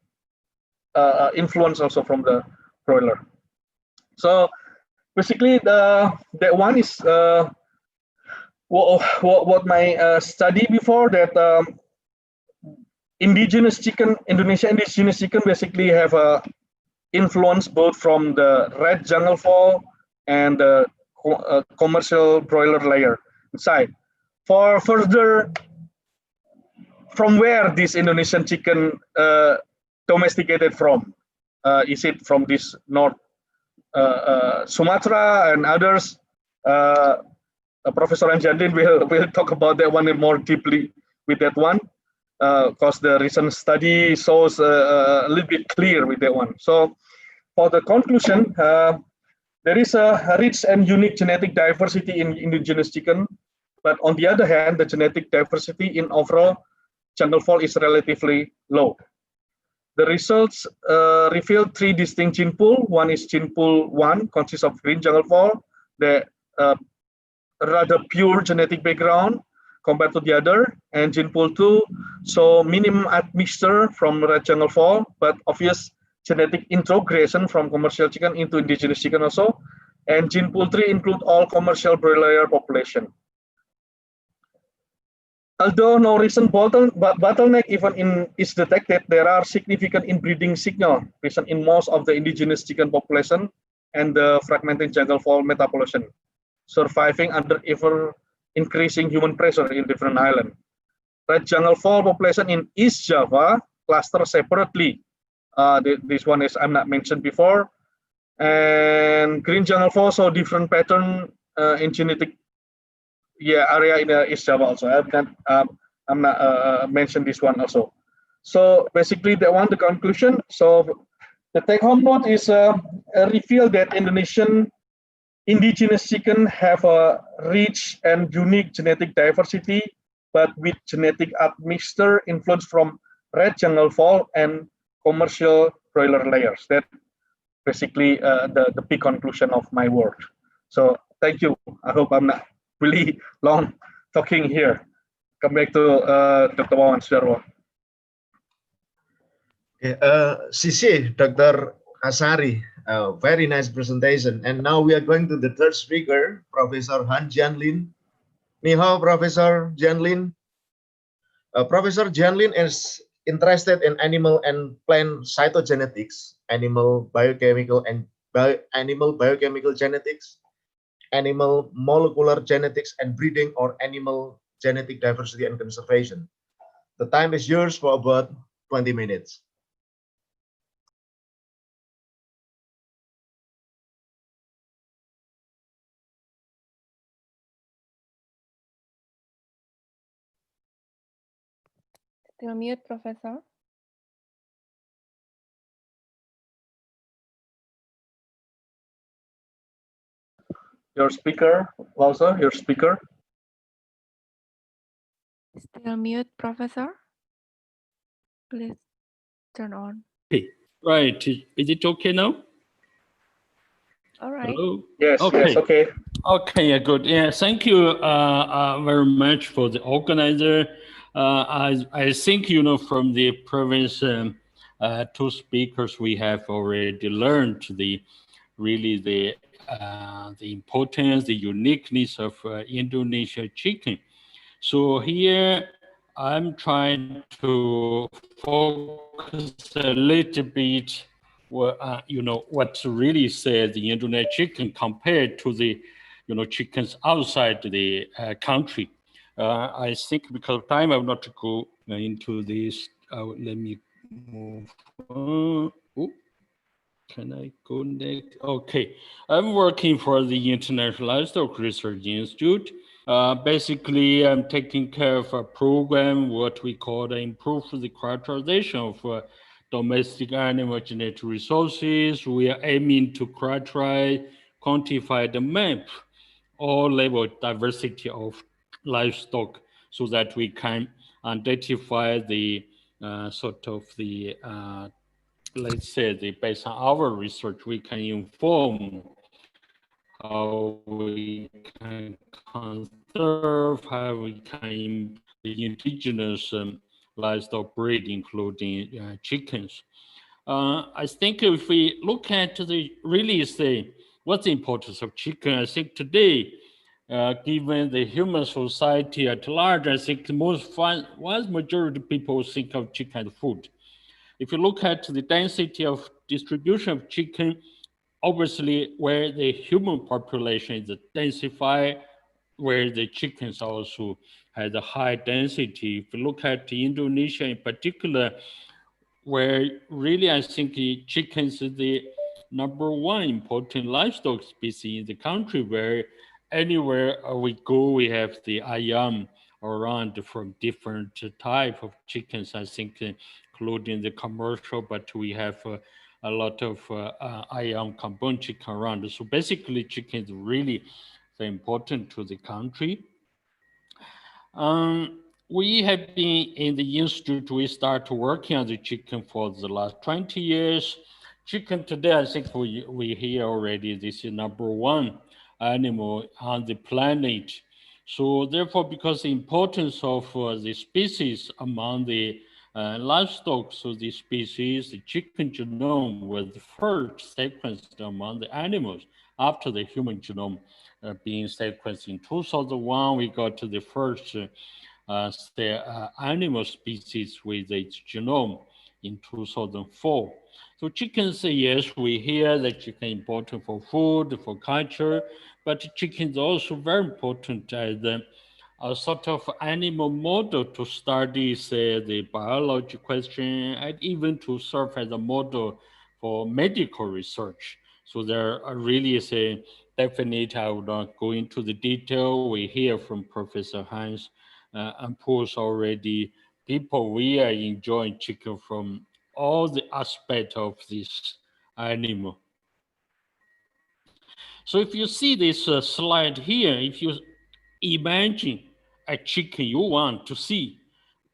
influence also from the broiler. So basically, that one is what my study before that indigenous chicken, Indonesia indigenous chicken basically have a influence both from the red jungle-fowl and the commercial broiler layer inside. For further, from where this Indonesian chicken domesticated from? Is it from this North Sumatra and others? Professor Anjandin will talk about that one more deeply with that one, because the recent study shows a little bit clear with that one. So for the conclusion, there is a rich and unique genetic diversity in indigenous chicken, but on the other hand, the genetic diversity in overall jungle-fowl is relatively low. The results reveal three distinct gene pool. One is gene pool 1, consists of green jungle-fowl, the rather pure genetic background compared to the other, and gene pool 2, so minimum admixture from red jungle-fowl, but obvious genetic introgression from commercial chicken into indigenous chicken also, and gene pool 3 include all commercial broiler population. Although no recent bottleneck even is detected, there are significant inbreeding signals present in most of the indigenous chicken population and the fragmented jungle-fowl metapopulation, surviving under ever increasing human pressure in different islands. Red jungle-fowl population in East Java cluster separately. This one is I'm not mentioned before, and green jungle-fowl saw different pattern in genetic area in East Java also. I'm not mentioned this one also. So basically, that one the conclusion. So the take-home note is reveal that Indonesian indigenous chicken have a rich and unique genetic diversity, but with genetic admixture influence from red jungle-fowl and commercial broiler layers. That basically the big conclusion of my work. So thank you. I hope I'm not really long talking here. Come back to Dr. Wawan Sudarwo. Sisi, Dr. Asari, very nice presentation. And now we are going to the third speaker, Professor Han Jianlin. Ni hao, Professor Jianlin. Professor Jianlin is interested in animal and plant cytogenetics, animal biochemical genetics, animal molecular genetics and breeding, or animal genetic diversity and conservation. The time is yours for about 20 minutes. Still mute, Professor. Your speaker, also your speaker. Still mute, Professor. Please turn on. Okay. Right. Is it okay now? All right. Hello? Yes, Okay. yes, okay. Okay, yeah, good. Yeah, thank you very much for the organizer. I think, you know, from the previous two speakers, we have already learned the importance, the uniqueness of Indonesia chicken. So here I'm trying to focus a little bit, you know, what really says the Indonesian chicken compared to the, you know, chickens outside the country. I think because of time, I will not go into this. Let me move on. Oh, can I go next? Okay, I'm working for the International Livestock Research Institute. Basically, I'm taking care of a program, what we call improve the characterization of domestic animal genetic resources. We are aiming to characterize, quantify the map or level diversity of livestock so that we can identify the sort of the, let's say, based on our research, we can inform how we can conserve, how we can the indigenous livestock breed, including chickens. I think if we look at what's the importance of chicken, I think today, given the human society at large, I think the vast majority of people think of chicken as food. If you look at the density of distribution of chicken, obviously where the human population is densified, where the chickens also has a high density. If you look at Indonesia in particular, where really I think chickens is the #1 important livestock species in the country, where anywhere we go, we have the ayam around from different type of chickens, I think, including the commercial, but we have a lot of ayam kampung chicken around. So basically, chicken is really very important to the country. We have been in the institute, we start working on the chicken for the last 20 years. Chicken today, I think we hear already, this is #1 animal on the planet. So therefore, because the importance of the species among the livestock, so the species, the chicken genome was first sequenced among the animals after the human genome being sequenced in 2001. We got to the first animal species with its genome in 2004. So chickens, yes, we hear that chicken is important for food, for culture, but chicken is also very important as a sort of animal model to study, say, the biology question, and even to serve as a model for medical research. So there are really a definite, I would not go into the detail. We hear from Professor Hans and Paul's already, people, we are enjoying chicken from all the aspects of this animal. So if you see this slide here, if you imagine a chicken you want to see,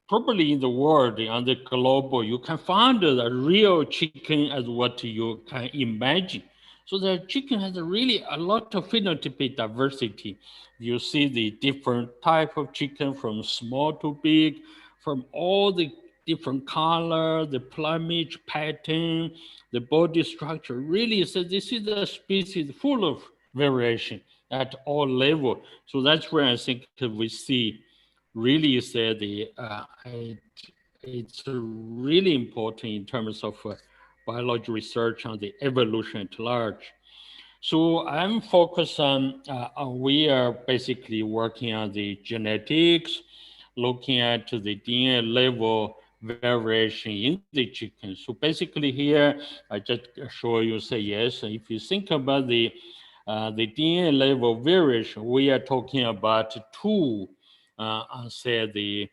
probably in the world, on the global, you can find a real chicken as what you can imagine. So the chicken has really a lot of phenotypic diversity. You see the different type of chicken from small to big, from all the different color, the plumage pattern, the body structure. Really, so this is a species full of variation at all levels. So that's where I think we see really said it's really important in terms of biology research on the evolution at large. So I'm focused on, we are basically working on the genetics, looking at the DNA level variation in the chicken. So basically here, I just show you, say yes, if you think about the DNA level variation, we are talking about two, say the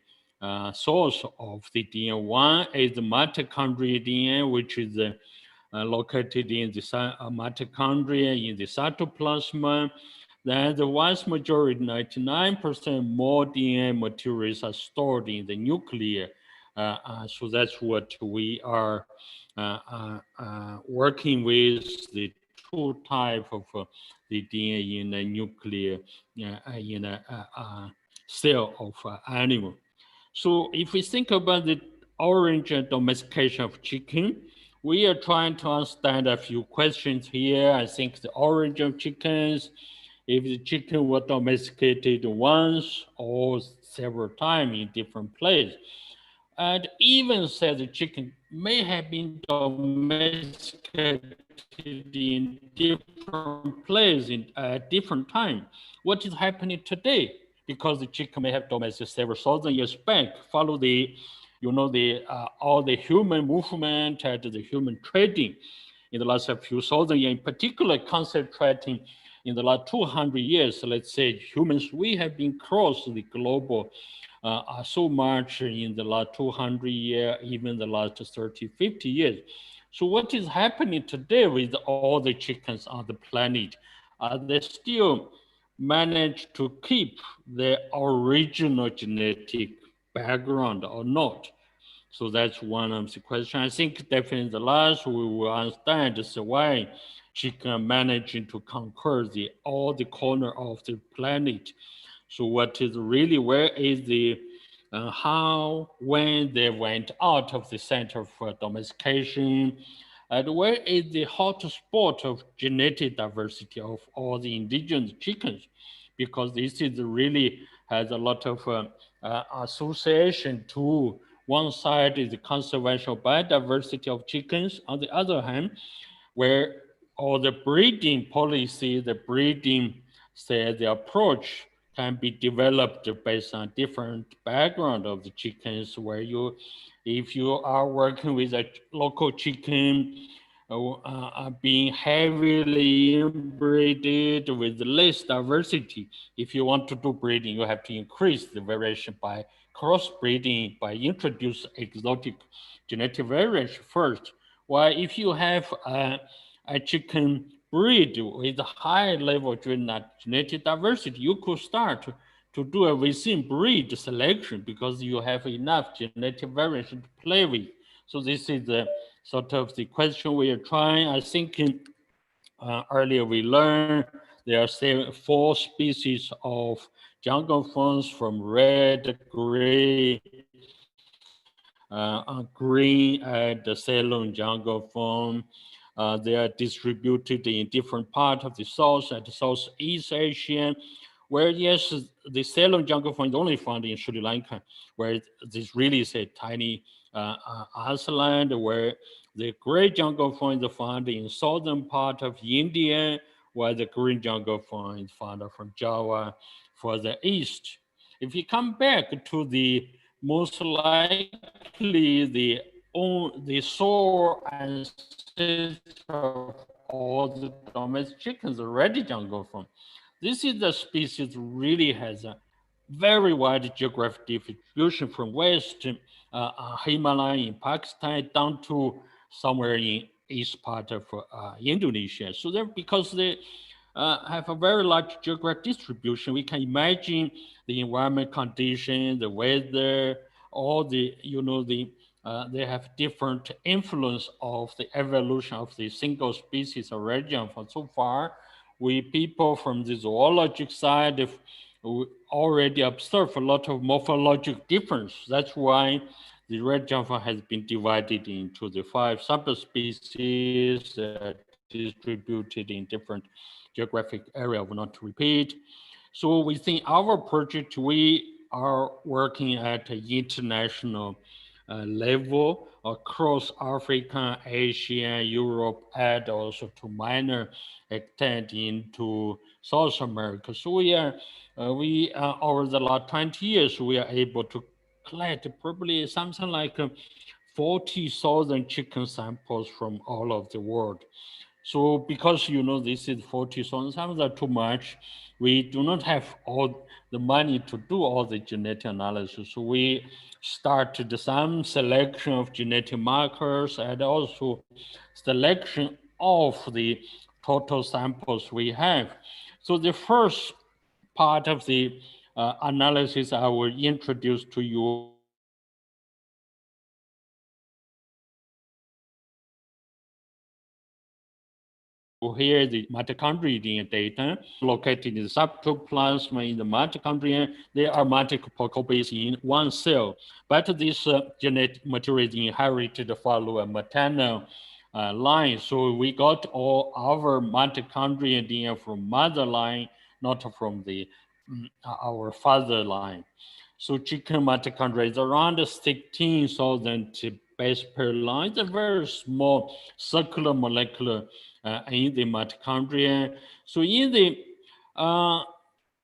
source of the DNA. One is the mitochondrial DNA, which is located in the mitochondria in the cytoplasm. Then the vast majority, 99% more DNA materials are stored in the nucleus. So that's what we are working with, the two type of the DNA in a nuclear in a cell of animal. So if we think about the origin and domestication of chicken, we are trying to understand a few questions here. I think the origin of chickens, if the chicken were domesticated once or several times in different places. And even said the chicken may have been domesticated in different places at different time. What is happening today? Because the chicken may have domesticated several thousand years back, follow the, all the human movement and the human trading in the last few thousand years, in particular concentrating in the last 200 years, let's say humans, we have been crossed the global so much in the last 200 years, even the last 30, 50 years. So what is happening today with all the chickens on the planet? They still manage to keep their original genetic background or not? So that's one of the questions. I think definitely the last we will understand is why chicken are managing to conquer all the corner of the planet. So what is really, where is the, how, when they went out of the center for domestication, and where is the hotspot of genetic diversity of all the indigenous chickens? Because this is really has a lot of association to one side is the conservation of biodiversity of chickens. On the other hand, where all the breeding policy, the breeding, say the approach can be developed based on different background of the chickens, where you, if you are working with a local chicken, being heavily inbreeded with less diversity. If you want to do breeding, you have to increase the variation by crossbreeding, by introduce exotic genetic variation first. While if you have a chicken breed with a high level of genetic diversity, you could start to do a within breed selection because you have enough genetic variation to play with. So this is the sort of the question we are trying. I think earlier we learned there are 4 species of jungle fawns from red, gray, green and the Ceylon jungle fawn. They are distributed in different parts of the South and Southeast Asia, where yes, the Ceylon jungle fawn is only found in Sri Lanka, where this really is a tiny island, where the gray jungle fawn is found in southern part of India, while the green jungle fawn is found from Java for the east. If you come back to the most likely the sole ancestor of all the domestic chickens, the red jungle fawn. This is the species really has a very wide geographic distribution from west Himalaya in Pakistan down to somewhere in east part of Indonesia. So they're, because they have a very large geographic distribution, we can imagine the environment condition, the weather, all the, you know, they have different influence of the evolution of the single species or region. For so far, we people from the zoological side have already observed a lot of morphological difference. That's why the red jumper has been divided into the 5 subspecies distributed in different geographic area. I will not repeat. So within our project, we are working at an international level across Africa, Asia, Europe, and also to minor extent into South America. So we are, over the last 20 years, we are able to collect probably something like 40,000 chicken samples from all of the world. So because, you know, this is 40,000, some are too much. We do not have all the money to do all the genetic analysis. So we started some selection of genetic markers and also selection of the total samples we have. So the first part of the analysis I will introduce to you here the mitochondrial data located in the cytoplasm in the mitochondria. There are multiple copies in one cell, but this genetic material is inherited follow a maternal line. So we got all our mitochondrial DNA from mother line, not from the our father line. So chicken mitochondria is around 16,000 base pair line. It's a very small circular molecular in the mitochondria. So in the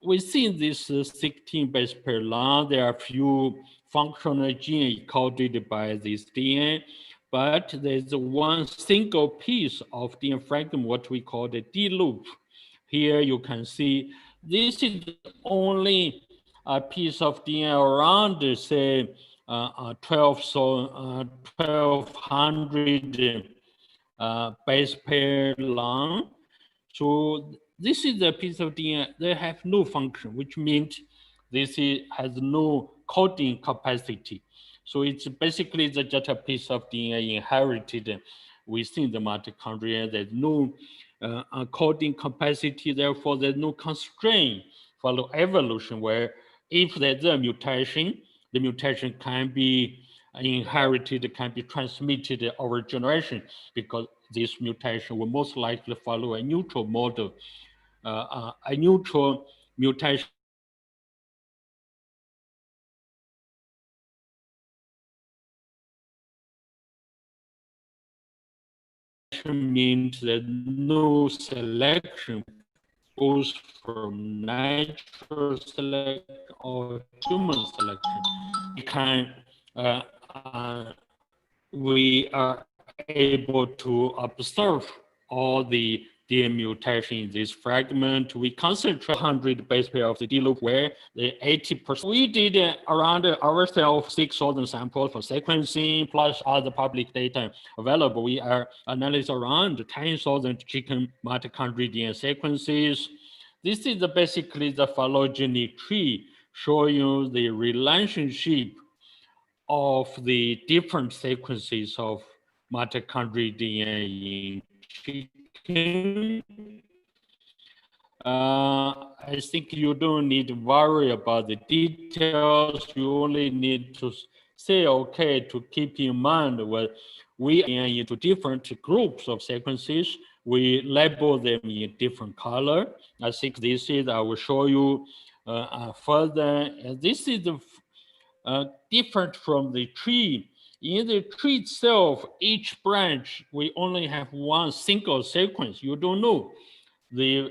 within this 16 base pair line, there are a few functional genes encoded by this DNA, but there's one single piece of DNA fragment, what we call the D loop. Here you can see this is only a piece of DNA around, say, 1200 base pair long. So this is a piece of DNA. They have no function, which means this has no coding capacity. So it's basically just a piece of DNA inherited within the mitochondria. There's no coding capacity. Therefore, there's no constraint for the evolution where if there's a mutation, the mutation can be inherited, can be transmitted over generation, because this mutation will most likely follow a neutral model, a neutral mutation means that no selection, both from natural selection or human selection. We are able to observe all the DNA mutation in this fragment. We concentrate 100 base pair of the D loop where the 80%. We did around ourselves 6,000 samples for sequencing plus other public data available. We are analyzing around 10,000 chicken mitochondrial DNA sequences. This is basically the phylogenetic tree showing you the relationship of the different sequences of mitochondrial DNA in chicken. I think you don't need to worry about the details. You only need to say, okay, to keep in mind what we are into different groups of sequences. We label them in different color. I think this is, I will show you further. This is the different from the tree. In the tree itself, each branch, we only have one single sequence. You don't know the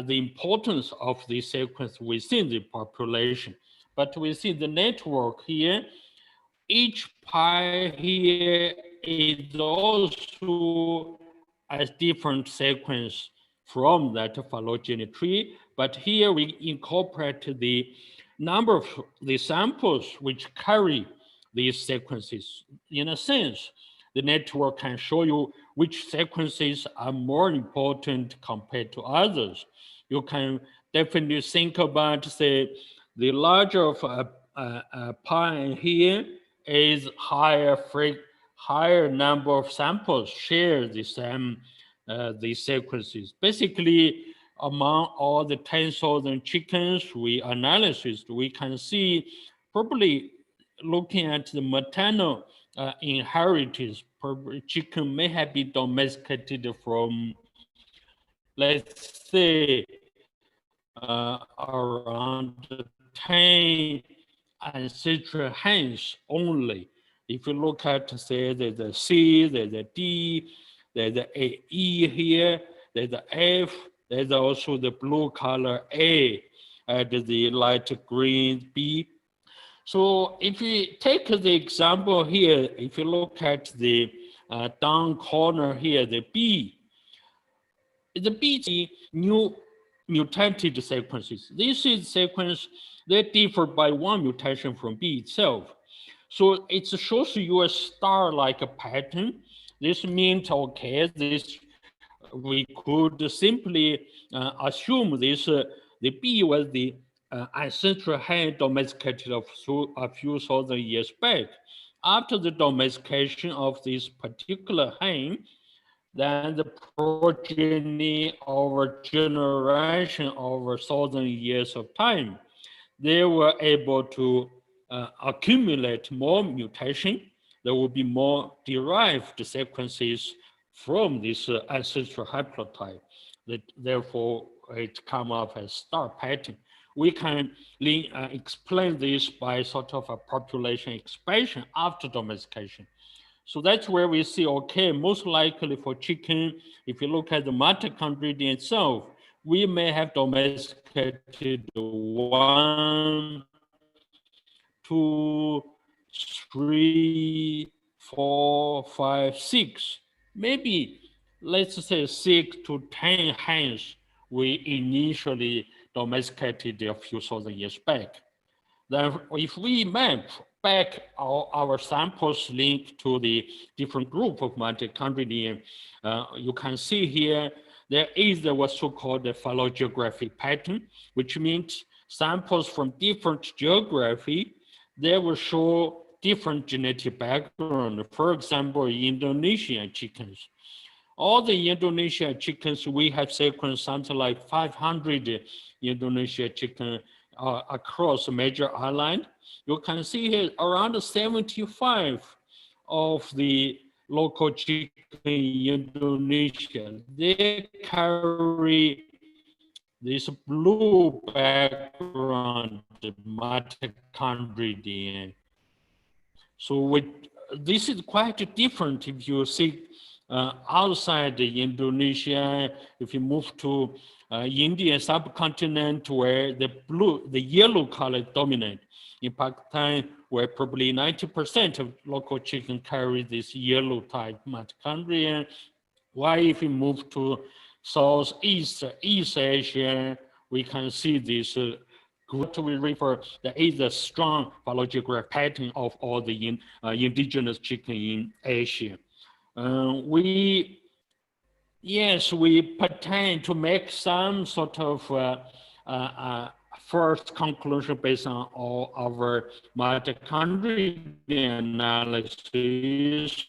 importance of the sequence within the population. But within the network here, each pi here is also a different sequence from that phylogenetic tree. But here we incorporate the number of the samples which carry these sequences. In a sense, the network can show you which sequences are more important compared to others. You can definitely think about, say, the larger of a pi here is higher number of samples share the same these sequences. Basically, among all the 10,000 chickens we analyzed, we can see probably looking at the maternal inheritance, chicken may have been domesticated from, let's say, around 10 ancestral hens only. If you look at, say, the C, the D, there's the E here, there's the F, there's also the blue color A, and the light green B. So if we take the example here, if you look at the down corner here, the B is new mutated sequences. This is sequence that differ by one mutation from B itself. So it shows you a star-like pattern. This means, okay, this we could simply assume this the B was the ancestral hen domesticated a few thousand years back. After the domestication of this particular hen, then the progeny over generation over 1,000 years of time, they were able to accumulate more mutation. There will be more derived sequences from this ancestral haplotype. Therefore, it comes up as star pattern. We can explain this by sort of a population expansion after domestication. So that's where we see, okay, most likely for chicken, if you look at the mitochondria itself, we may have domesticated 1, 2, 3, 4, 5, 6, maybe let's say 6 to 10 hens we initially domesticated a few thousand years back. Then if we map back our samples linked to the different group of mitochondria, you can see here, there is what's so-called the phylogeographic pattern, which means samples from different geography, they will show different genetic background. For example, Indonesian chickens. all the Indonesia chickens, we have sequenced something like 500 Indonesia chicken across major island. You can see here around 75 of the local chicken in Indonesia, they carry this blue background mitochondrial DNA. So this is quite different if you see outside Indonesia, if you move to Indian subcontinent where the yellow color dominate. In Pakistan, where probably 90% of local chicken carry this yellow type mitochondria. Why if we move to Southeast Asia, we can see this what we refer, there is a strong phylogenetic pattern of all the indigenous chicken in Asia. We pretend to make some sort of first conclusion based on all our mitochondrial analysis.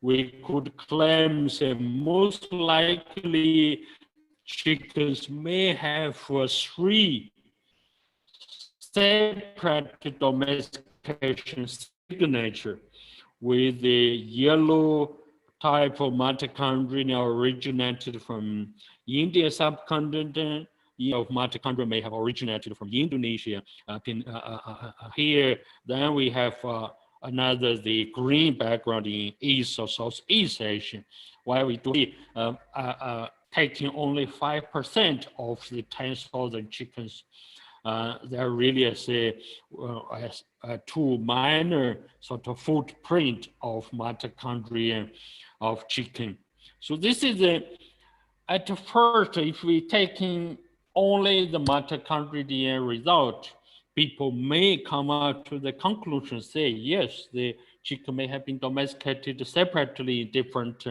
We could claim that most likely chickens may have 3 separate domestication signature, with the yellow type of mitochondria originated from Indian subcontinent. Of mitochondria may have originated from Indonesia. Here, then we have another, the green background in East or Southeast Asia, while we do taking only 5% of the 10,000 chickens. There really is a 2 minor sort of footprint of mitochondria of chicken. So this is at first, if we taking only the mitochondrial result, people may come out to the conclusion, say, yes, the chicken may have been domesticated separately in different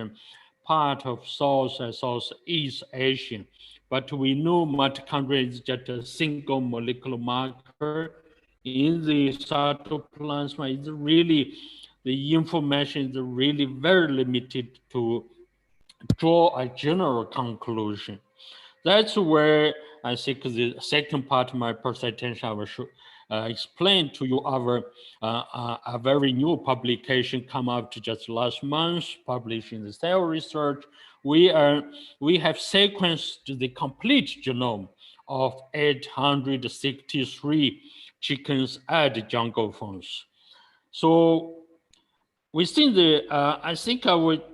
part of South and Southeast Asia. But we know mitochondria is just a single molecular marker in the cytoplasm. It's really, the information is really very limited to draw a general conclusion. That's where I think the second part of my presentation I will explain to you our a very new publication come out just last month, published in the Cell Research. We have sequenced the complete genome of 863 chickens at Jungle-fowls. So within the, I think I would,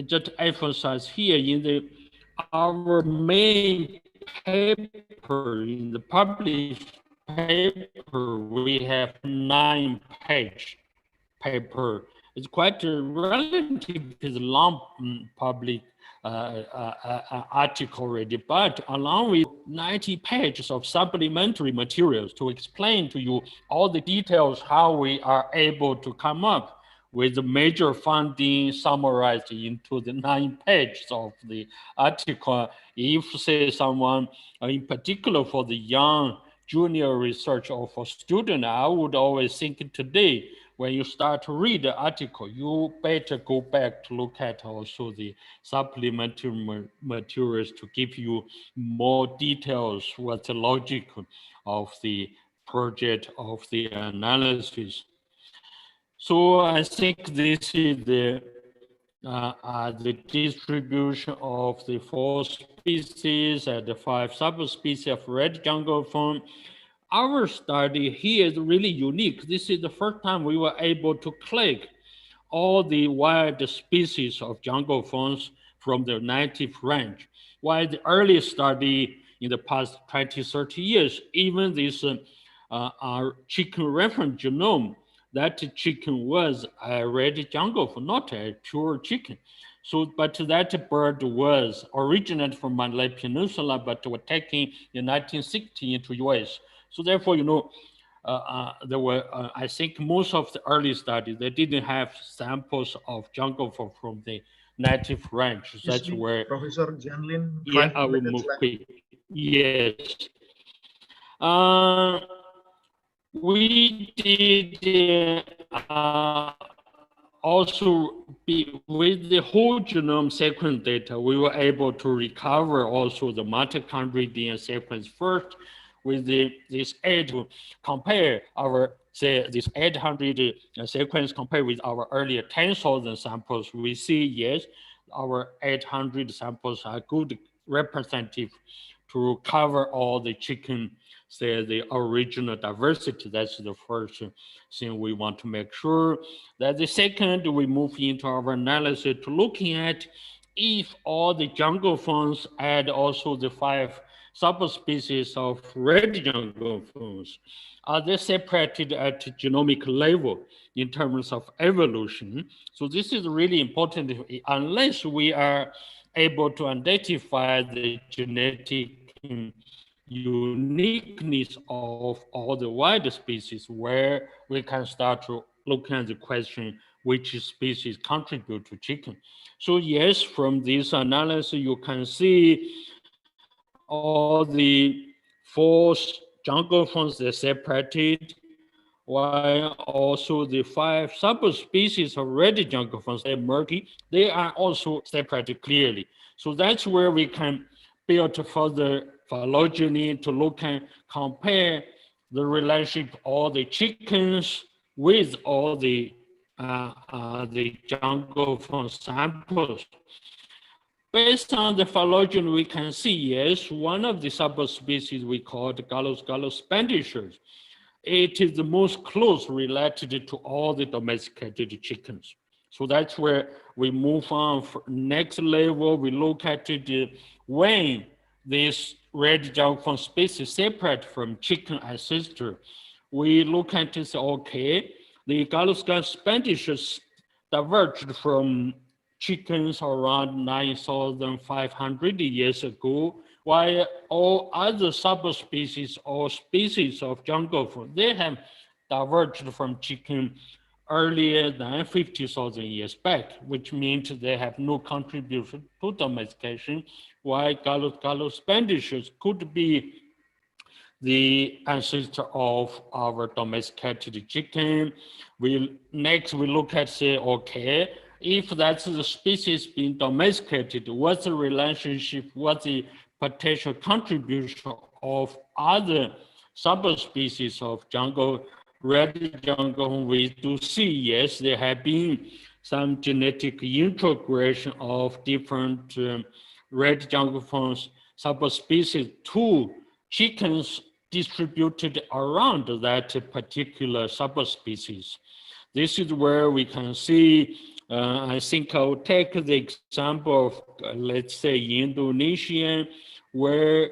just emphasize here in our main paper, in the published paper, we have 9-page paper. It's quite a relatively long public article already, but along with 90 pages of supplementary materials to explain to you all the details how we are able to come up with the major findings summarized into the 9 pages of the article. If, say, someone, in particular for the young junior research or for student, I would always think today, when you start to read the article, you better go back to look at also the supplementary materials to give you more details, what's the logic of the project, of the analysis. So I think this is the distribution of the 4 species and the 5 subspecies of red jungle-fowl. Our study here is really unique. This is the first time we were able to collect all the wild species of jungle-fowls from the native range. While the early study in the past 20, 30 years, even this our chicken reference genome, that chicken was a red jungle-fowl, not a pure chicken. So, but that bird was originated from Malay Peninsula, but was taken in 1960 into US. So therefore, there were, I think most of the early studies, they didn't have samples of jungle-fowl from the native range. So that's where— Professor Janlin, yeah, I will move quick. Yes. We did also with the whole genome sequence data, we were able to recover also the mitochondrial DNA sequence first with this 8 to compare our, say, this 800 sequence compared with our earlier 10,000 samples. We see, yes, our 800 samples are good representative to cover all the chicken, say, the original diversity. That's the first thing we want to make sure. That the second, we move into our analysis to looking at if all the jungle fawns add also the 5 subspecies of red jungle fawns, are they separated at genomic level in terms of evolution? So this is really important. Unless we are able to identify the genetic uniqueness of all the wild species, where we can start to look at the question, which species contribute to chicken. So yes, from this analysis, you can see all the 4 jungle fawns, they're separated, while also the 5 subspecies of red jungle fawns, they're murky, they are also separated clearly. So that's where we can build further phylogeny to look and compare the relationship of all the chickens with all the jungle fawn samples. Based on the phylogeny, we can see, yes, one of the subspecies we call the Gallus spandishers. It is the most close related to all the domesticated chickens. So that's where we move on. For next level, we look at when this red jungle fawn species separate from chicken ancestor. We look at this, okay, the Gallus spandishers diverged from chickens around 9,500 years ago, while all other subspecies or species of jungle fawn, they have diverged from chicken earlier than 50,000 years back, which means they have no contribution to domestication, while Gallus spandishers could be the ancestor of our domesticated chicken. Next, we look at, say, okay, if that's the species being domesticated, what's the relationship, what's the potential contribution of other subspecies of red jungle? We do see, yes, there have been some genetic integration of different red jungle fawns subspecies to chickens distributed around that particular subspecies. This is where we can see, I think I'll take the example of, let's say, Indonesian, where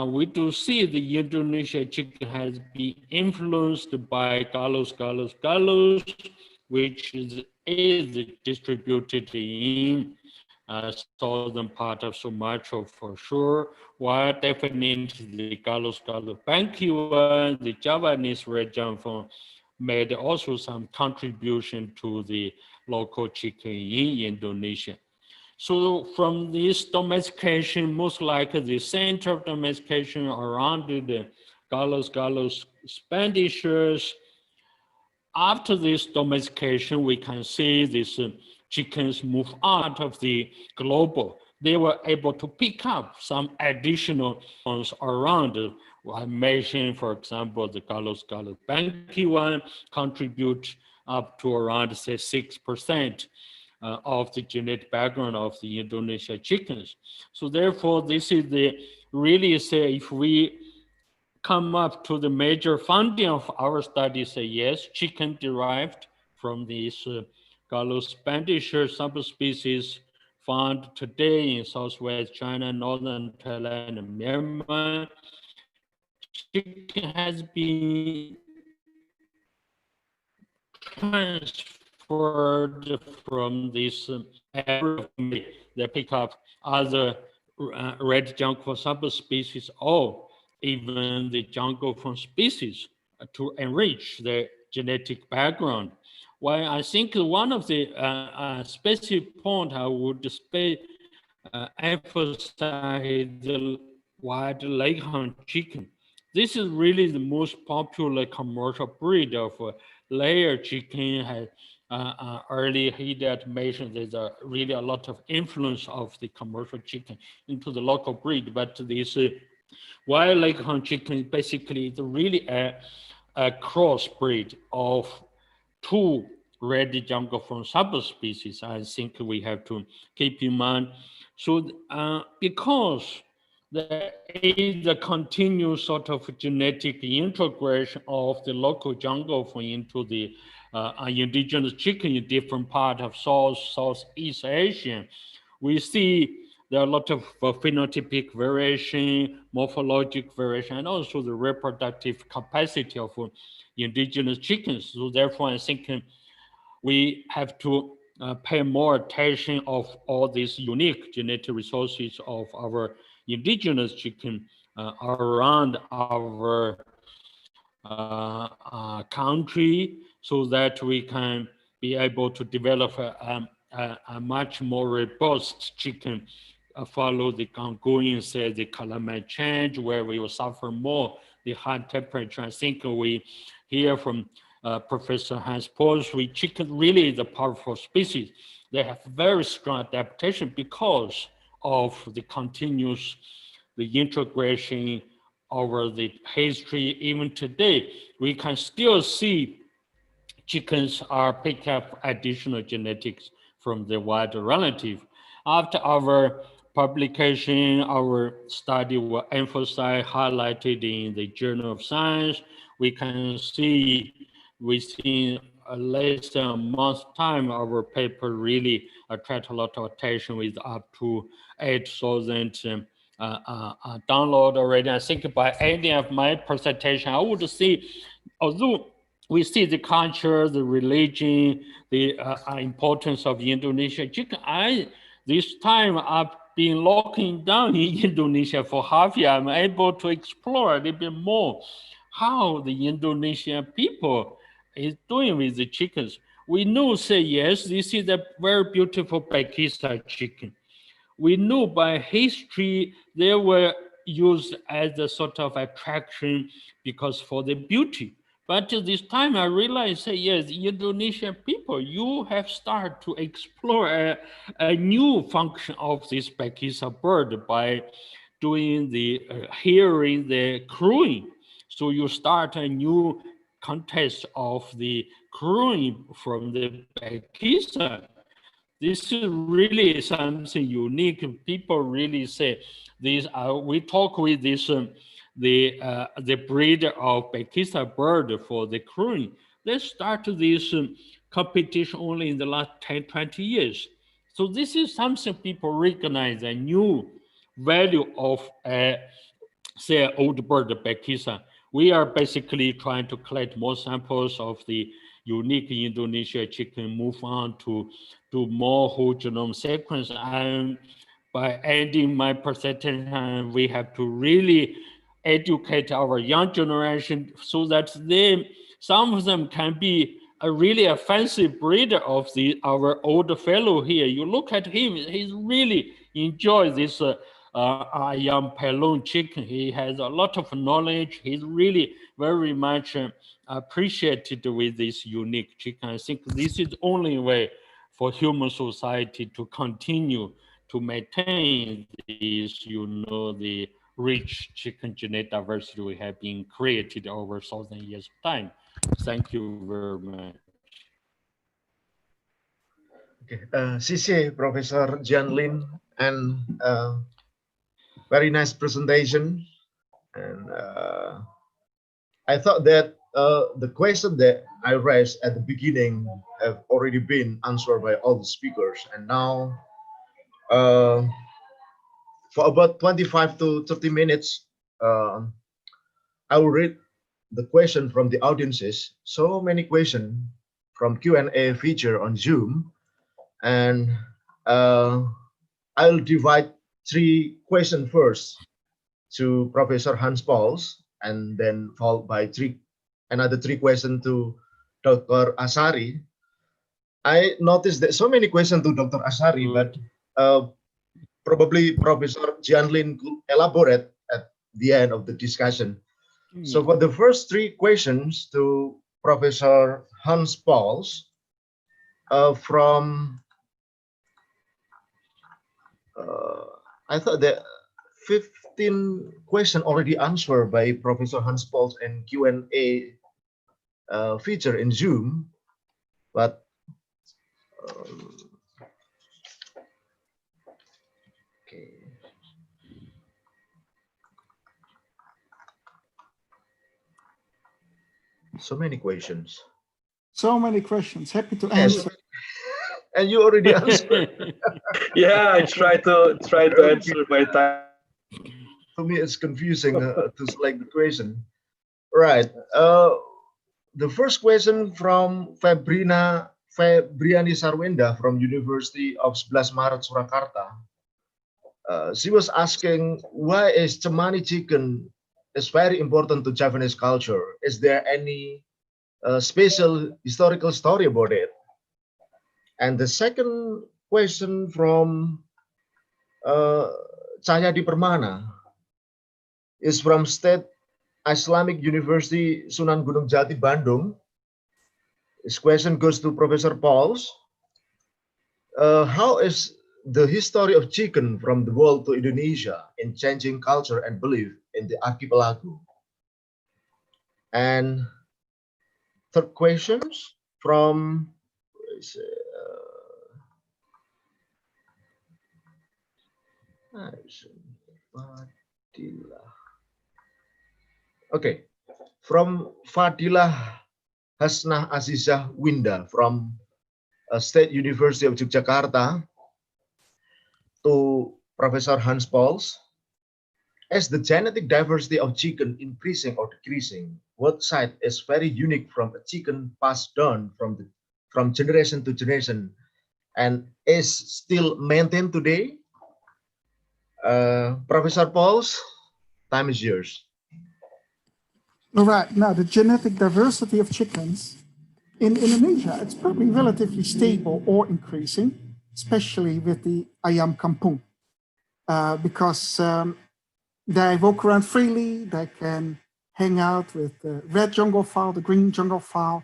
we do see the Indonesian chicken has been influenced by Gallus, which is distributed in southern part of Sumatra for sure, while definitely the Gallus banquiva, the Javanese red jungle fawn, made also some contribution to the local chicken in Indonesia. So from this domestication, most likely the center of domestication around the Gallus spandishers. After this domestication, we can see these chickens move out of the global. They were able to pick up some additional ones around. I mentioned, for example, the Gallus banquiva contribute up to around, say, 6% of the genetic background of the Indonesia chickens. So therefore, this is the really, say, if we come up to the major finding of our study, say, yes, chicken derived from these Gallus spandisher subspecies found today in Southwest China, Northern Thailand, and Myanmar. Chicken has been transferred from this area. They pick up other red jungle subspecies or even the jungle fawn species to enrich their genetic background. Well, I think one of the specific point I would emphasize the white leghorn chicken. This is really the most popular commercial breed of layer chicken. earlier he had mentioned there's really a lot of influence of the commercial chicken into the local breed, but this wild Leghorn chicken basically is really a crossbreed of two red jungle-fowl subspecies. I think we have to keep in mind. So because there is a continuous sort of genetic integration of the local jungle-fowl into the indigenous chicken in different parts of Southeast Asia, we see there are a lot of phenotypic variation, morphologic variation, and also the reproductive capacity of indigenous chickens. So therefore, I think we have to pay more attention of all these unique genetic resources of our indigenous chicken around our country, so that we can be able to develop a much more robust chicken, follow the ongoing, say, the climate change, where we will suffer more the high temperature. I think we hear from Professor Hans Pauls, chicken really is a powerful species. They have very strong adaptation because of the continuous, the integration over the history. Even today, we can still see chickens are picking up additional genetics from the wild relative. After our publication, our study will emphasize, highlighted in the Journal of Science. We can see within less than a month's time, our paper really attract a lot of attention with up to 8,000 download already. I think by ending of my presentation, I would see, although we see the culture, the religion, the importance of Indonesian chicken, this time I've been looking down in Indonesia for half a year. I'm able to explore a little bit more how the Indonesian people is doing with the chickens. We know, say, yes, this is a very beautiful Pakistan chicken. We know by history they were used as a sort of attraction because for the beauty. But this time I realized, say, yes, Indonesian people, you have started to explore a new function of this Pakistan bird by doing the hearing the crowing. So you start a new contest of the crowing from the Pakistan. This is really something unique. People really say this. We talk with this the breeder of Pakistan bird for the crowing. They started this competition only in the last 10, 20 years. So this is something people recognize, a new value of say old bird Pakistan. We are basically trying to collect more samples of the unique Indonesia chicken, move on to more whole genome sequence. And by ending my presentation, we have to really educate our young generation so that some of them can be a really offensive breeder of our old fellow here. You look at him, he's really enjoys this young Pelon chicken. He has a lot of knowledge. He's really very much appreciated with this unique chicken. I think this is the only way for human society to continue to maintain this, the rich chicken genetic diversity we have been created over 1,000 years of time. Thank you very much. Okay, CC Professor Jian Lin, and very nice presentation. And I thought that the question that I raised at the beginning have already been answered by all the speakers. And now for about 25 to 30 minutes, I will read the question from the audiences. So many questions from Q&A feature on Zoom. And I'll divide 3 questions first to Professor Hans Pauls, and then followed by another 3 questions to Dr. Asari. I noticed that so many questions to Dr. Asari, but probably Professor Jian Lin could elaborate at the end of the discussion. So for the first 3 questions to Professor Hans Pauls, I thought that 15 question already answered by Professor Hans Pauls and Q&A feature in Zoom, but okay. So many questions. So many questions. Happy to answer. And you already answered. Yeah, I try to answer by time. To me, it's confusing to select the question. Right. The first question from Febriani Sarwenda from University of 11 Maret Surakarta. She was asking, why is Cemani chicken is very important to Javanese culture? Is there any special historical story about it? And the second question from Cahyadi Permana is from State Islamic University Sunan Gunung Jati, Bandung. This question goes to Professor Pauls. How is the history of chicken from the world to Indonesia in changing culture and belief in the archipelago? And third questions from okay, from Fadilah Hasnah Azizah Winda from State University of Yogyakarta to Professor Hans Pauls. Is the genetic diversity of chicken increasing or decreasing? What side is very unique from a chicken passed down from generation to generation and is still maintained today? Professor Pauls, time is yours. All right. Now, the genetic diversity of chickens in Indonesia, it's probably relatively stable or increasing, especially with the ayam kampung, because they walk around freely, they can hang out with the red jungle-fowl, the green jungle-fowl.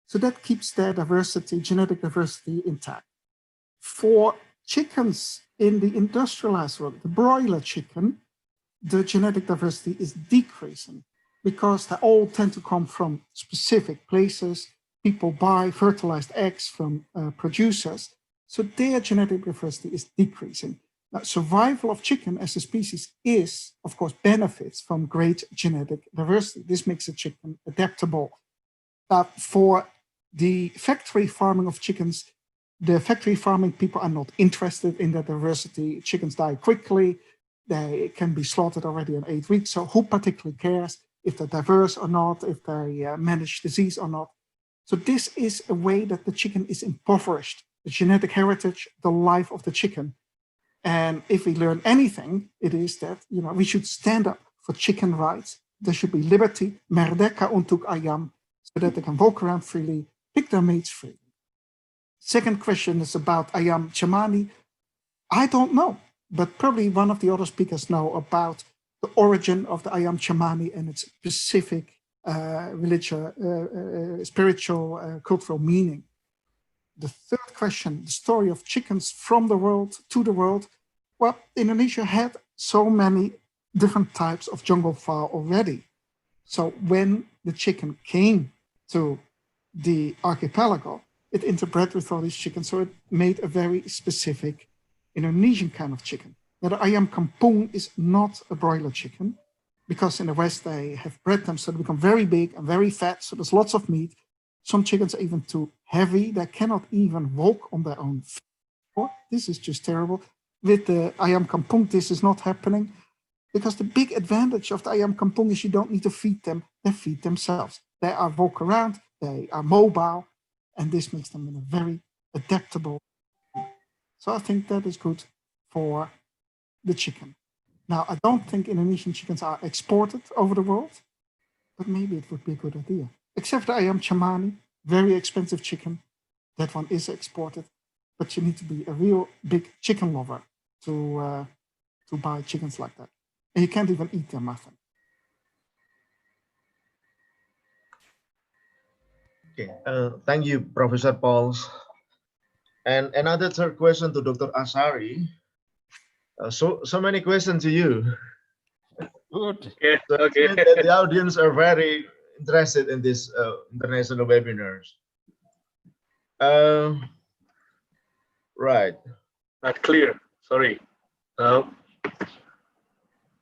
So that keeps their diversity, genetic diversity intact. For chickens in the industrialized world, the broiler chicken, the genetic diversity is decreasing because they all tend to come from specific places. People buy fertilized eggs from producers. So their genetic diversity is decreasing. Now, survival of chicken as a species is, of course, benefits from great genetic diversity. This makes a chicken adaptable. For the factory farming of chickens, the factory farming people are not interested in that diversity. Chickens die quickly. They can be slaughtered already in 8 weeks. So who particularly cares if they're diverse or not, if they manage disease or not? So this is a way that the chicken is impoverished. The genetic heritage, the life of the chicken. And if we learn anything, it is that we should stand up for chicken rights. There should be liberty, merdeka untuk ayam, so that they can walk around freely, pick their mates freely. Second question is about ayam Cemani. I don't know, but probably one of the other speakers know about the origin of the ayam Cemani and its specific religious, spiritual, cultural meaning. The third question, the story of chickens from the world to the world. Well, Indonesia had so many different types of jungle-fowl already. So when the chicken came to the archipelago, it interbred with all these chickens, so it made a very specific Indonesian kind of chicken. Now, the ayam kampung is not a broiler chicken, because in the West they have bred them, so they become very big and very fat, so there's lots of meat. Some chickens are even too heavy. They cannot even walk on their own feet. This is just terrible. With the ayam kampung, this is not happening because the big advantage of the ayam kampung is you don't need to feed them. They feed themselves. They are walk around. They are mobile. And this makes them in a very adaptable. So I think that is good for the chicken. Now, I don't think Indonesian chickens are exported over the world, but maybe it would be a good idea. Except the ayam Cemani, very expensive chicken. That one is exported, but you need to be a real big chicken lover to buy chickens like that. And you can't even eat them, I think. Okay, thank you, Professor Pauls. And another third question to Dr. Asari. So many questions to you. Good. Okay. So it Okay. means that the audience are very interested in this international webinars. Right. Not clear. Sorry.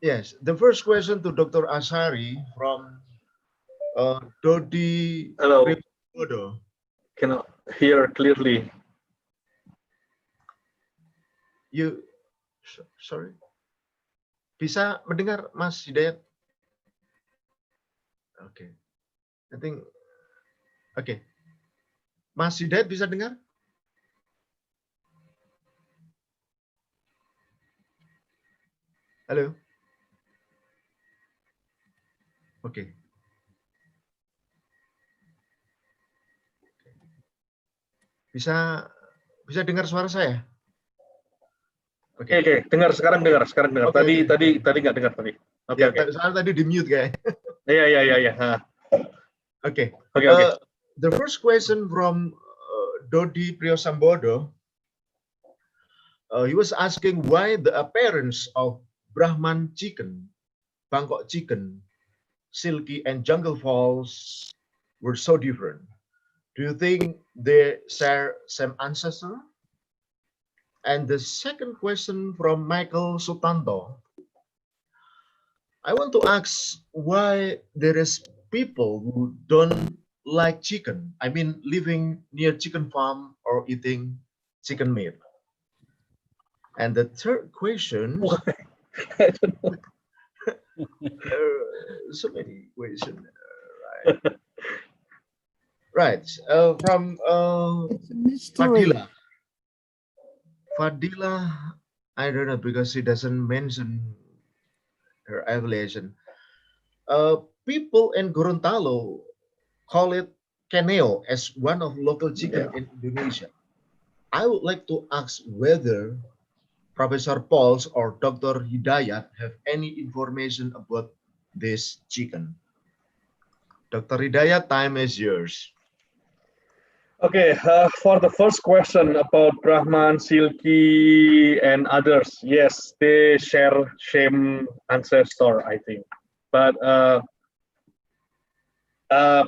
Yes. The first question to Dr. Asari from Dodi Hello. Ripodo. Cannot hear clearly. You, sorry. Bisa mendengar Mas Hidayat? Oke. I think, oke. Mas Hidayat bisa dengar? Halo? Oke. Bisa dengar suara saya? Oke, dengar sekarang dengar. Oke, Tadi nggak dengar tadi. Oke, Ya, oke. soalnya tadi di mute kayak. Iya. Okay. Okay. The first question from Dodi Priyosambodo. He was asking why the appearance of Brahman chicken, Bangkok chicken, silky, and jungle-fowls were so different. Do you think they share same ancestor? And the second question from Michael Sutanto. I want to ask why there is people who don't like chicken. I mean, living near chicken farm or eating chicken meat. And the third question, I don't know. so many questions, right? From Fadila. Fadila, I don't know because she doesn't mention her affiliation. People in Gorontalo call it keneo as one of local chicken in Indonesia. I would like to ask whether Professor Pauls or Dr. Hidayat have any information about this chicken. Dr. Hidayat, time is yours. Okay, for the first question about Brahman, Silky, and others, yes, they share same ancestor, I think. But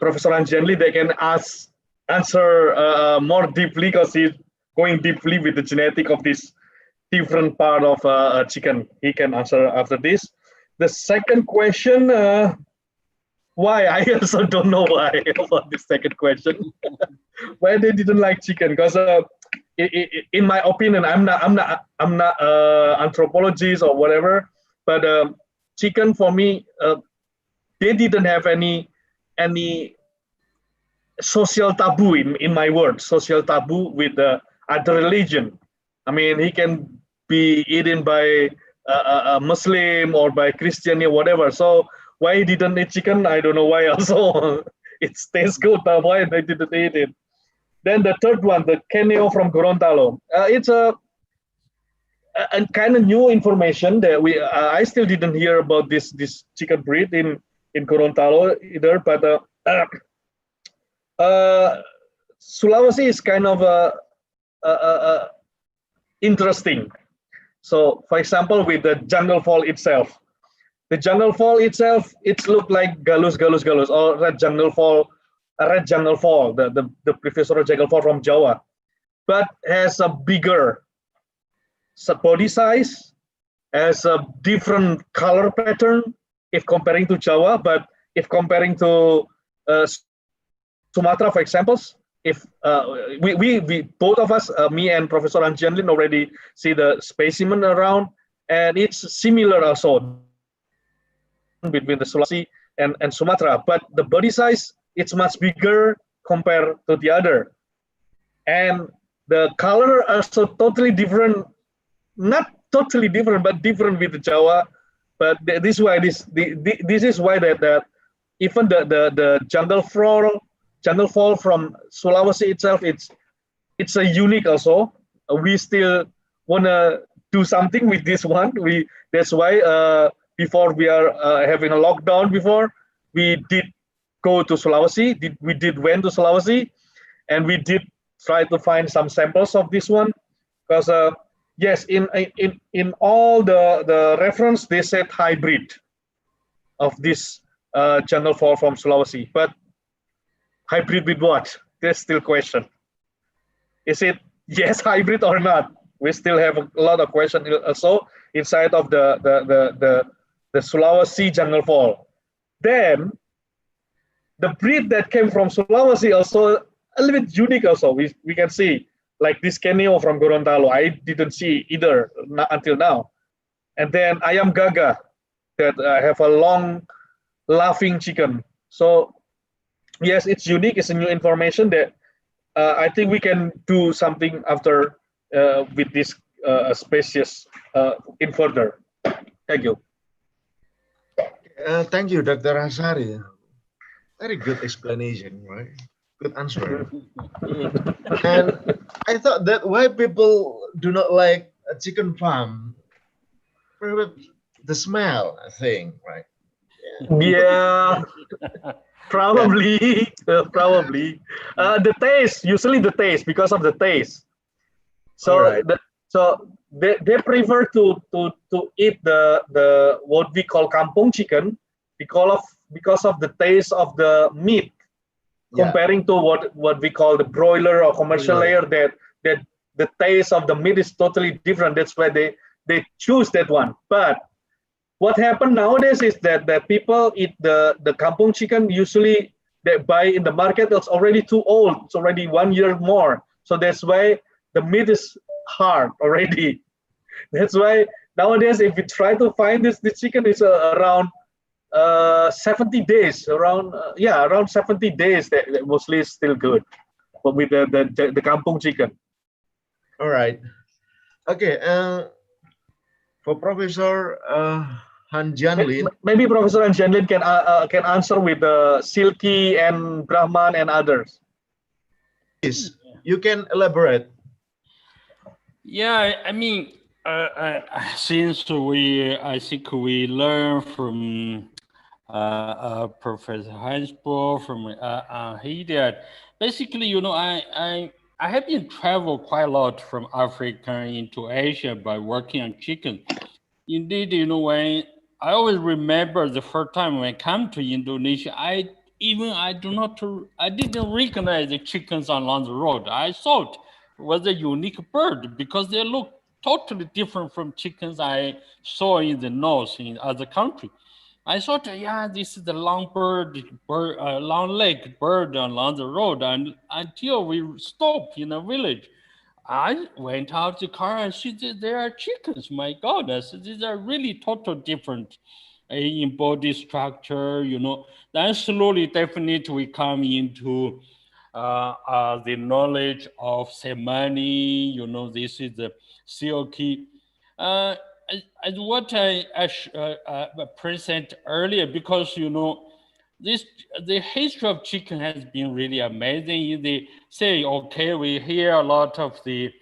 Professor Anjanli, they can answer more deeply because he's going deeply with the genetic of this different part of chicken. He can answer after this. The second question, why? I also don't know why about this second question. Why they didn't like chicken? Because in my opinion, I'm not anthropologist or whatever, but chicken for me, they didn't have any social taboo in my word, social taboo with the other religion. I mean, he can be eaten by a Muslim or by Christian or whatever. So why he didn't eat chicken? I don't know why. Also, it tastes good, but why they didn't eat it? Then the third one, the keneo from Gorontalo. It's a kind of new information that I still didn't hear about this chicken breed in Gorontalo either. But Sulawesi is kind of interesting. So, for example, with the jungle-fowl itself, it looked like Gallus, or red jungle-fowl, the previous jungle-fowl from Jawa, but has a bigger body size, has a different color pattern if comparing to Jawa, but if comparing to Sumatra, for example, if we both of us, me and Professor Anjanlin, already see the specimen around, and it's similar also between the Sulawesi and Sumatra, but the body size, it's much bigger compared to the other, and the color also totally different, not totally different, but different with the Jawa. But this is why this is why that even the jungle-fowl from Sulawesi itself, it's a unique also. We still wanna do something with this one. That's why before we are having a lockdown, before we did go to Sulawesi, we went to Sulawesi, and we did try to find some samples of this one, because yes, in all the reference they said hybrid of this jungle-fowl from Sulawesi, but hybrid with what? There's still question. Is it yes hybrid or not? We still have a lot of question also inside of the Sulawesi jungle-fowl. Then the breed that came from Sulawesi also a little bit unique also. We can see like this Kenio from Gorontalo. I didn't see either until now. And then Ayam Gaga that have a long laughing chicken. So yes, it's unique. It's a new information that I think we can do something after with this species in further. Thank you. Thank you, Dr. Hasari. Very good explanation, right? Good answer. And I thought that why people do not like a chicken farm, the smell, I think, right? Yeah, probably, probably. The taste, usually the taste, because of the taste. So, Alright. they prefer to eat the what we call kampung chicken because of the taste of the meat, comparing to what we call the broiler or commercial layer, that the taste of the meat is totally different. That's why they choose that one. But what happened nowadays is that people eat the kampung chicken, usually they buy in the market that's already too old. It's already 1 year more. So that's why the meat is hard already. That's why nowadays if we try to find this chicken is around 70 days, around 70 days that mostly is still good, but with the kampung chicken. All right. Okay. For Professor Han Jianlin, Maybe Professor Han Jianlin can answer with Silky and Brahman and others. please, you can elaborate. Yeah, I mean, since I think we learn from Professor Heinsberg, from he that basically, you know, I have been traveled quite a lot from Africa into Asia by working on chicken. Indeed, you know, when I always remember the first time when I come to Indonesia, I didn't recognize the chickens along the road. I thought it was a unique bird because they look totally different from chickens I saw in the north in other countries. I thought, yeah, this is the long-legged bird along the road, and until we stopped in a village. I went out the car and see that there are chickens. My God, I said, these are really total different in body structure, you know. Then slowly, definitely, we come into the knowledge of semani, you know, this is the silky. As what I present earlier, because, you know, the history of chicken has been really amazing. They say, okay, we hear a lot of the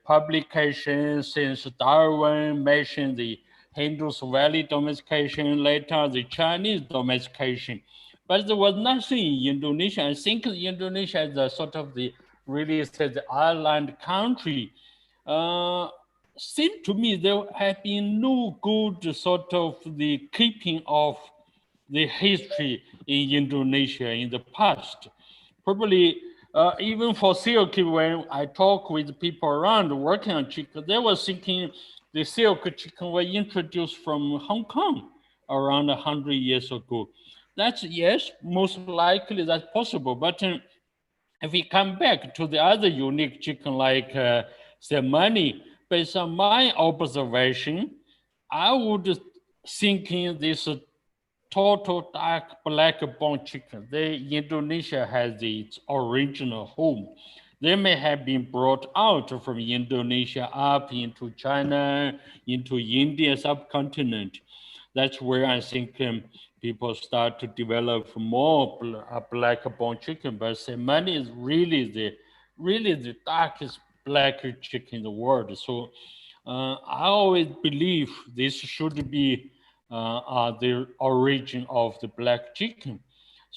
publications since Darwin mentioned the Indus Valley domestication, later the Chinese domestication. But there was nothing in Indonesia. I think Indonesia is a sort of the really said the island country. Seemed to me there have been no good sort of the keeping of the history in Indonesia in the past. Probably even for silk, when I talk with people around working on chicken, they were thinking the silk chicken were introduced from Hong Kong around 100 years ago. That's, yes, most likely that's possible. But if we come back to the other unique chicken like semani, based on my observation, I would thinking this total dark black bone chicken. Indonesia has its original home. They may have been brought out from Indonesia up into China, into India subcontinent. That's where I think people start to develop more black bone chicken. But semani is really the darkest black chicken in the world. So I always believe this should be the origin of the black chicken.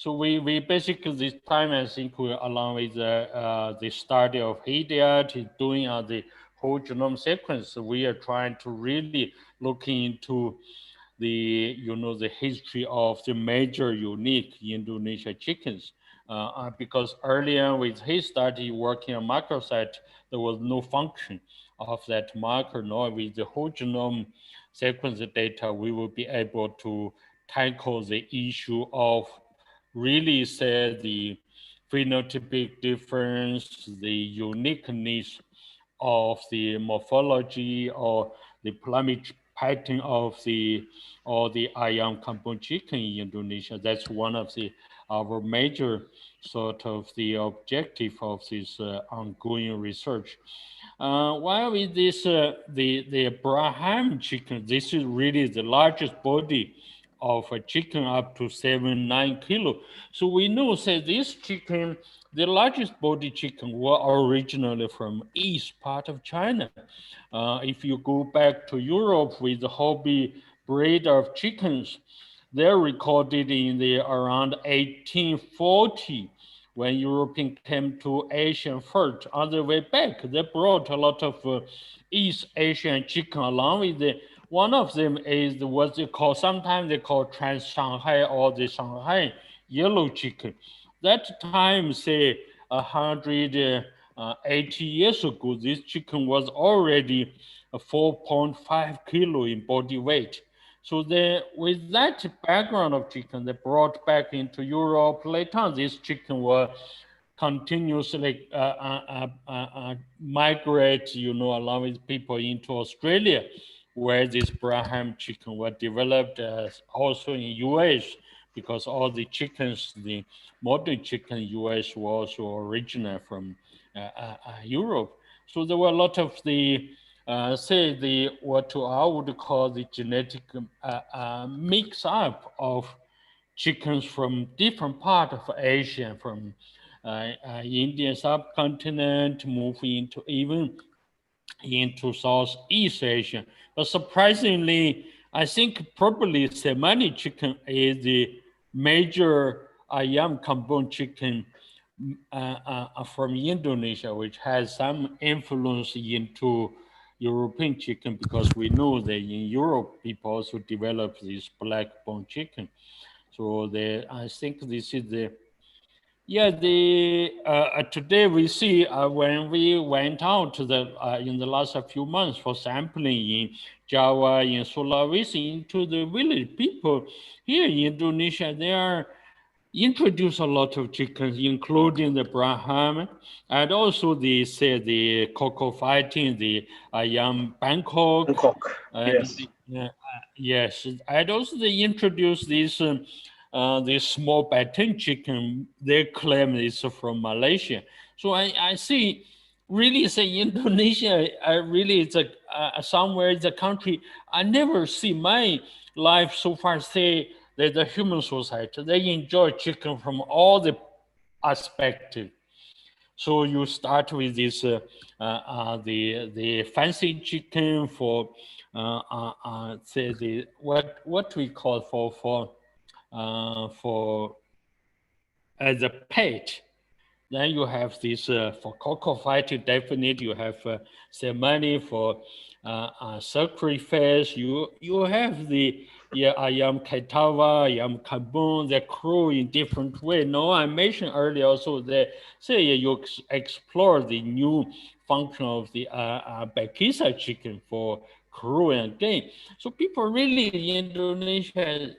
So we basically this time, I think we along with the study of Hidiat, doing the whole genome sequence, we are trying to really look into the, the history of the major unique Indonesia chickens. Because earlier with his study working on microsite, there was no function of that marker. Now with the whole genome sequence data, we will be able to tackle the issue of really say the phenotypic difference, the uniqueness of the morphology or the plumage pattern of the ayam kampung chicken in Indonesia. That's one of our major sort of the objective of this ongoing research. While with this, the Braham chicken, this is really the largest body of a chicken up to 7-9 kilo. So we know that this chicken, the largest body chicken, were originally from east part of China. If you go back to Europe with the hobby breed of chickens, they're recorded in the around 1840 when Europeans came to Asia first. On the way back, they brought a lot of East Asian chicken along with the. One of them is what they call, sometimes they call Trans-Shanghai or the Shanghai yellow chicken. That time, say 180 years ago, this chicken was already 4.5 kilo in body weight. So with that background of chicken, they brought back into Europe. Later on, this chicken was continuously migrate, along with people into Australia, where this Braham chicken was developed also in US, because all the chickens, the modern chicken US was also original from Europe. So there were a lot of the, what I would call the genetic mix up of chickens from different parts of Asia, from Indian subcontinent, moving into even into Southeast Asia. But surprisingly, I think probably Semani chicken is the major ayam kampung chicken from Indonesia, which has some influence into European chicken, because we know that in Europe, people also develop this black bone chicken. So I think this is the, today we see when we went out to in the last few months for sampling in Java, in Sulawesi, into the village, people here in Indonesia, they are introduce a lot of chickens, including the Brahman, and also the cocoa fighting, the ayam Bangkok. Yes. Yes, and also they introduce this small baton chicken. They claim it's from Malaysia. So I see, really say Indonesia, really it's somewhere in the country, I never see my life so far say that the human society, they enjoy chicken from all the aspects. So you start with this, the fancy chicken for, say the what we call for as a pet. Then you have this for cockfighting, definitely you have ceremony for sacrifice. You have the ayam kaitawa, ayam kabun, they crow in different way. No, I mentioned earlier also that say you explore the new function of the Bakisa chicken for crow and game. So people really in Indonesia,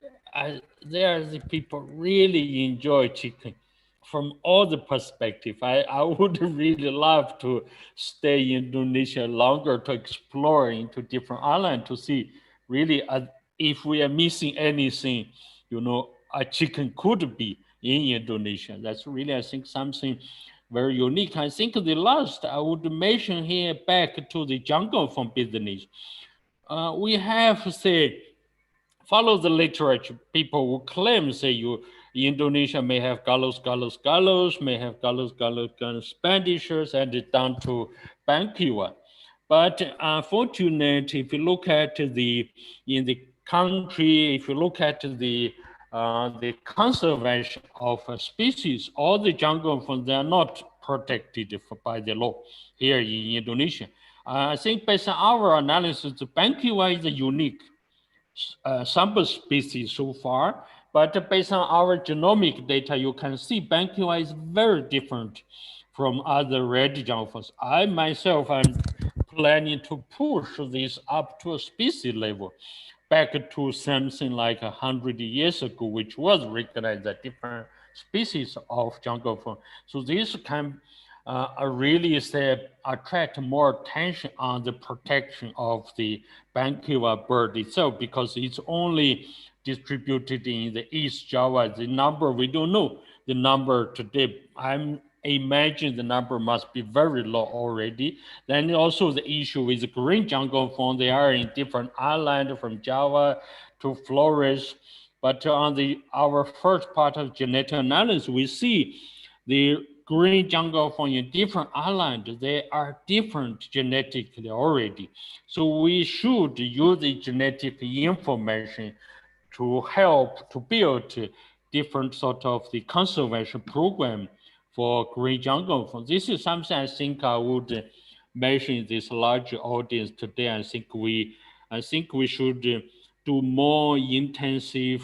they are the people really enjoy chicken from all the perspective. I would really love to stay in Indonesia longer to explore into different islands to see really if we are missing anything, a chicken could be in Indonesia. That's really, I think, something very unique. I think the last I would mention here back to the jungle-fowl business. We have, say, follow the literature. People who claim, say, Indonesia may have Gallus, may have Gallus, expenditures, and down to Bankiwa. But unfortunately, if you look at in the country, if you look at the the conservation of a species. All the jungle fowl, they are not protected by the law here in Indonesia. I think based on our analysis, the bankiwa is a unique sample species so far, but based on our genomic data, you can see bankiwa is very different from other red jungle-fowls. I myself am planning to push this up to a species level, back to something like 100 years ago, which was recognized as different species of jungle-fowl. So this can really say attract more attention on the protection of the bankiwa bird itself, because it's only distributed in the East Java. The number, we don't know the number today. I imagine the number must be very low already. Then also the issue with the green jungle fowl, they are in different islands from Java to Flores. But on our first part of genetic analysis, we see the green jungle fowl in different islands, they are different genetically already. So we should use the genetic information to help to build different sort of the conservation program for green jungle fowl. This is something I think I would mention in this large audience today. I think we should do more intensive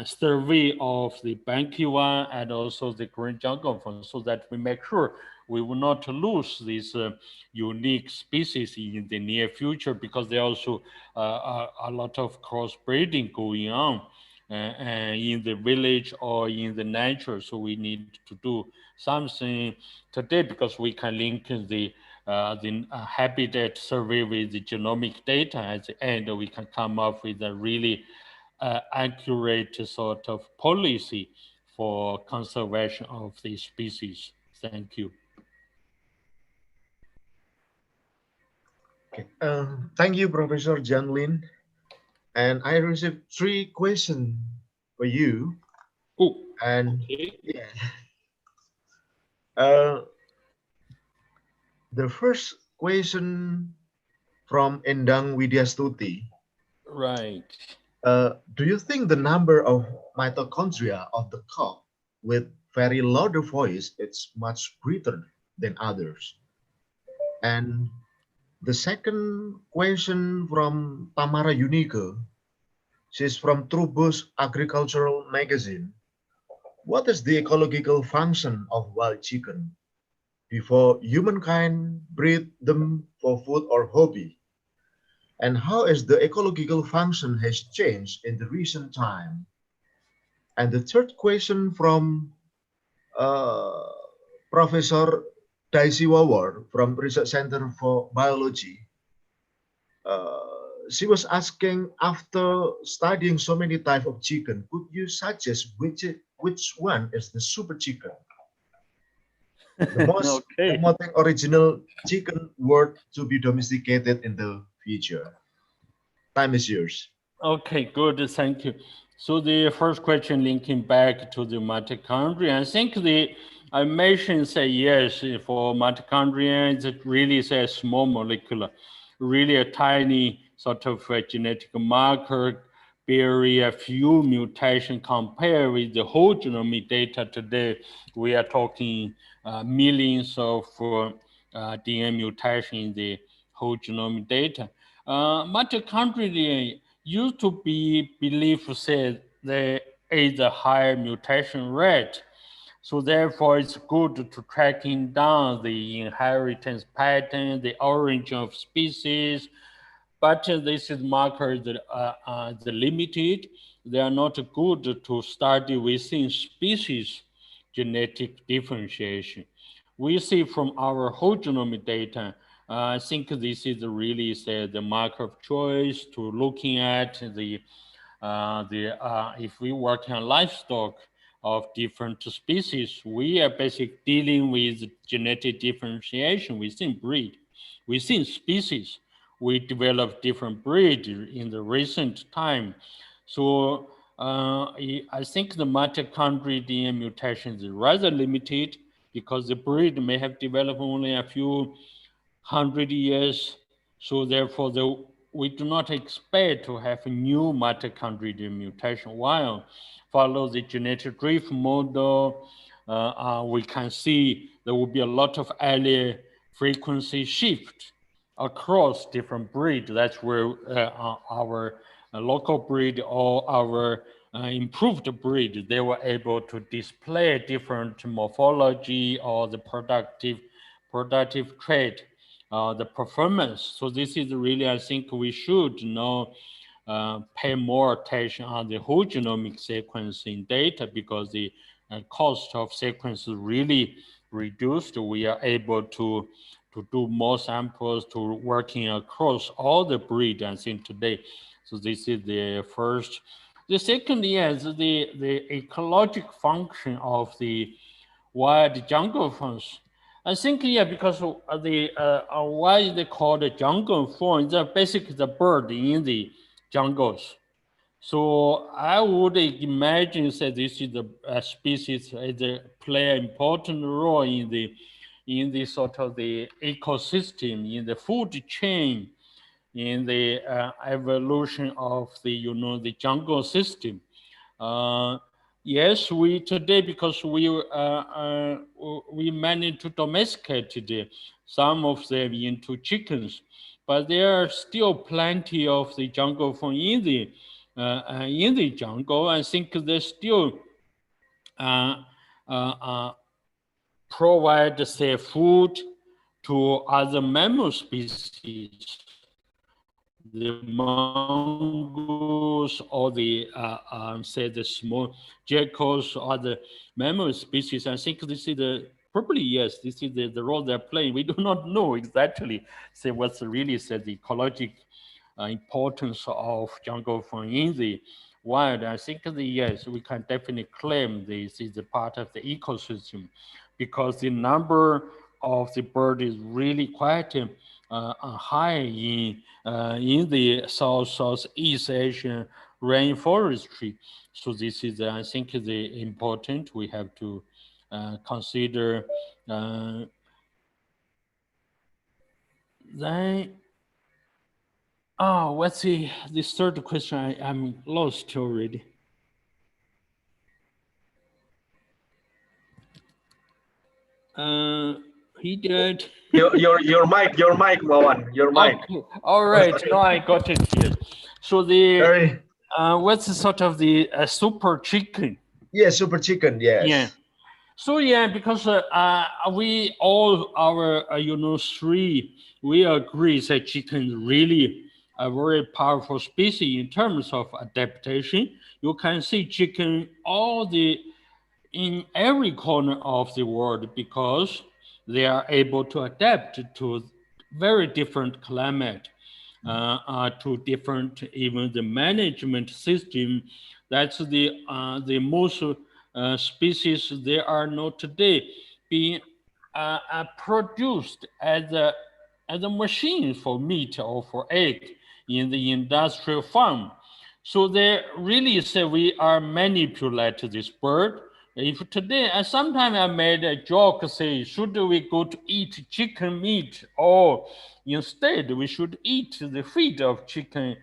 survey of the bankiwa and also the green jungle fowl, so that we make sure we will not lose these unique species in the near future, because there are also a lot of crossbreeding going on in the village or in the nature. So we need to do something today, because we can link the habitat survey with the genomic data. At the end, we can come up with a really accurate sort of policy for conservation of the species. Thank you. Okay. Thank you, Professor John Lin. And I received 3 questions for you. Oh, and okay. Yeah. The first question from Endang Widyastuti. Right. Do you think the number of mitochondria of the cock with very loud voice is much greater than others? And the second question from Tamara Unique. She's from Trubus Agricultural Magazine. What is the ecological function of wild chicken before humankind breed them for food or hobby? And how is the ecological function has changed in the recent time? And the third question from Professor Daisy Wawar from Research Center for Biology. She was asking, after studying so many types of chicken, could you suggest which one is the super chicken? The most promoting original chicken worth to be domesticated in the future. Time is yours. Okay, good, thank you. So the first question linking back to the mitochondria, I think I mentioned say yes, for mitochondria, it really is a small molecular, really a tiny sort of a genetic marker, very a few mutation compared with the whole genomic data today. We are talking millions of DNA mutation in the whole genomic data. Mitochondria used to be believed said there is a higher mutation rate. So therefore, it's good to tracking down the inheritance pattern, the origin of species. But this is markers that are limited. They are not good to study within species genetic differentiation. We see from our whole genomic data, I think this is really the marker of choice to looking at if we work on livestock of different species, we are basically dealing with genetic differentiation within breed, within species. We develop different breed in the recent time. So I think the mitochondrial DNA mutation is rather limited because the breed may have developed only a few 100 years. So therefore, we do not expect to have a new mitochondrial mutation. While follow the genetic drift model, we can see there will be a lot of allele frequency shift across different breeds. That's where our local breed or our improved breed, they were able to display different morphology or the productive trait, the performance. So this is really, I think we should now pay more attention on the whole genomic sequencing data, because the cost of sequence is really reduced. We are able to do more samples, to working across all the breed, I think, today. So this is the first. The second is the ecologic function of the wild jungle fowl. I think, yeah, because why they call the jungle-fowl, it's basically the bird in the jungles. So I would imagine that this is a species that play an important role in the sort of the ecosystem, in the food chain, in the evolution of the the jungle system. Yes, we today, because we managed to domesticate some of them into chickens, but there are still plenty of the jungle-fowl in the jungle. I think they still provide, say, food to other mammal species, the mongoose or the say the small jackals or the mammal species. I think this is probably, yes, this is the role they're playing. We do not know exactly, say, what's really, say, the ecologic importance of jungle-fowl in the wild. I think yes, we can definitely claim this is a part of the ecosystem, because the number of the bird is really quite high in the Southeast Asian rainforestry. So this is, I think, the important. We have to consider. Then, what's this third question? I'm lost already. He did. Your mic, Wawan, your mic. Okay. All right, now I got it here. So the what's the sort of the super chicken? Yeah, super chicken. Yes. Yeah. So yeah, because we all our three, we agree that chicken is really a very powerful species in terms of adaptation. You can see chicken in every corner of the world, because they are able to adapt to very different climate, to different, even the management system. That's the most species they are not today being produced as a machine for meat or for egg in the industrial farm. So they really say we are manipulate this bird. If today, sometimes I made a joke, say, should we go to eat chicken meat, or instead we should eat the feet of chicken